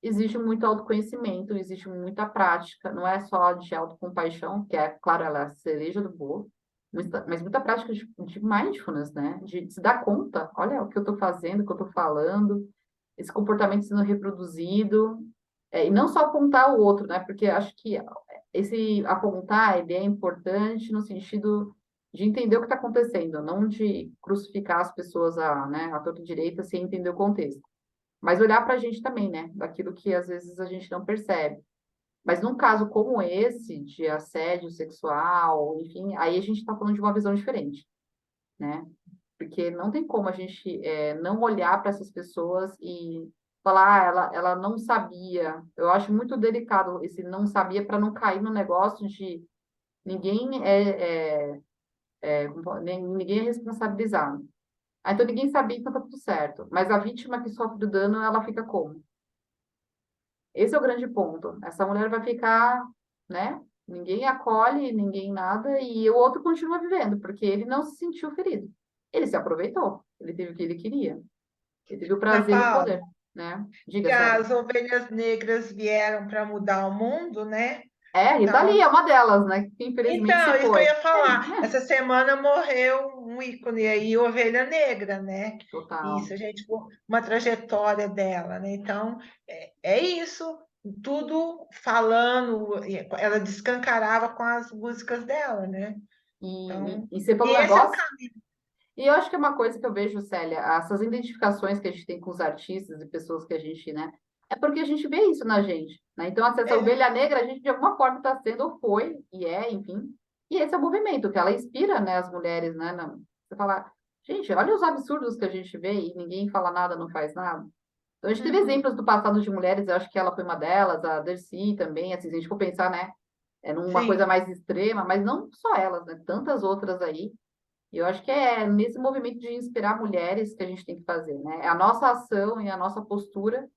existe muito autoconhecimento, existe muita prática, não é só de autocompaixão, que é, claro, ela é a cereja do bolo, mas muita prática de mindfulness, né? De se dar conta, olha o que eu estou fazendo, o que eu estou falando, esse comportamento sendo reproduzido, e não só apontar o outro, né? Porque acho que esse apontar, ele é importante no sentido de entender o que está acontecendo, não de crucificar as pessoas né, a torta direita sem entender o contexto. Mas olhar para a gente também, né? Daquilo que às vezes a gente não percebe. Mas num caso como esse, de assédio sexual, enfim, aí a gente está falando de uma visão diferente, né? Porque não tem como a gente não olhar para essas pessoas e falar, ela não sabia. Eu acho muito delicado esse não sabia para não cair no negócio de ninguém ninguém é responsabilizado. Então ninguém sabia, então tá tudo certo. Mas a vítima que sofre o dano, ela fica como? Esse é o grande ponto. Essa mulher vai ficar, né? Ninguém acolhe, ninguém nada, e o outro continua vivendo, porque ele não se sentiu ferido. Ele se aproveitou, ele teve o que ele queria, ele teve o Ana prazer e o Paula, poder, né? Diga, que sério. as ovelhas negras vieram para mudar o mundo, né? Rita Então, Lee é uma delas, né? Que infelizmente se isso que eu foi. ia falar. Essa semana morreu um ícone aí, Ovelha Negra, né? Total. Isso, a gente, uma trajetória dela, né? Então, é isso, tudo falando, ela descancarava com as músicas dela, né? Então, E você e falou um esse é o negócio. caminho. E eu acho que é uma coisa que eu vejo, Célia, essas identificações que a gente tem com os artistas e pessoas que a gente, né? É porque a gente vê isso na gente, né? Então, assim, essa É, ovelha negra, a gente de alguma forma está sendo, ou foi, e enfim. E esse é o movimento, que ela inspira, né, as mulheres, né? Você fala, gente, olha os absurdos que a gente vê e ninguém fala nada, não faz nada. Então, a gente teve uhum, exemplos do passado de mulheres, eu acho que ela foi uma delas, a Dercy também, assim, se a gente for pensar, né? É numa coisa sim. mais extrema, mas não só elas, né? Tantas outras aí. E eu acho que é nesse movimento de inspirar mulheres que a gente tem que fazer, né? É a nossa ação e a nossa postura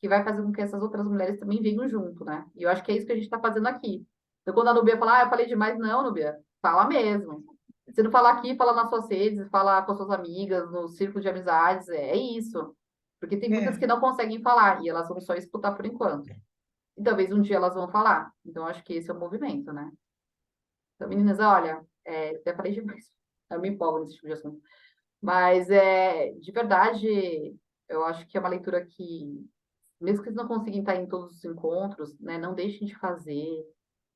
que vai fazer com que essas outras mulheres também venham junto, né? E eu acho que é isso que a gente está fazendo aqui. Então, quando a Nubia fala, eu falei demais, não, Nubia, fala mesmo. Se não falar aqui, fala nas suas redes, fala com as suas amigas, no círculo de amizades, é isso. Porque tem muitas que não conseguem falar e elas vão só escutar por enquanto. E talvez um dia elas vão falar. Então, acho que esse é o movimento, né? Então, meninas, olha, até falei demais. Eu me empolgo nesse tipo de assunto. Mas, de verdade, eu acho que é uma leitura que, mesmo que vocês não conseguem estar em todos os encontros, né, não deixem de fazer,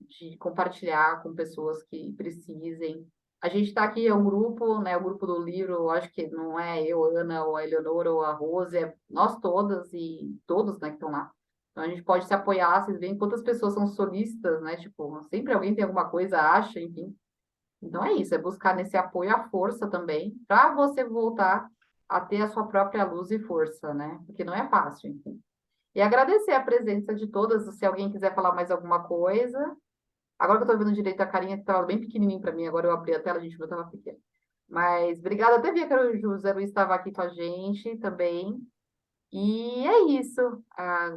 de compartilhar com pessoas que precisem. A gente está aqui, é um grupo, né, o grupo do livro, eu acho que não é eu, Ana, ou a Eleonora, ou a Rose, é nós todas e todos, né, que estão lá. Então, a gente pode se apoiar, vocês veem quantas pessoas são solistas, né, tipo, sempre alguém tem alguma coisa, acha, enfim. Então é isso, é buscar nesse apoio à força também, para você voltar a ter a sua própria luz e força, né? Porque não é fácil, enfim. E agradecer a presença de todas, se alguém quiser falar mais alguma coisa. Agora que eu estou vendo direito a carinha, que estava bem pequenininho para mim, agora eu abri a tela, a gente viu que estava pequeno. Mas obrigada, até vi que o José Luiz estava aqui com a gente também. E é isso.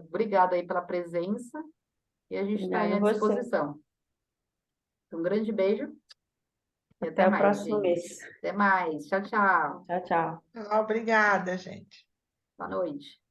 Obrigada aí pela presença e a gente está aí Obrigada à a você. disposição. Um grande beijo e Até até o mais, próximo gente. mês. Até mais. Tchau, tchau. Tchau, tchau. Obrigada, gente. Boa noite.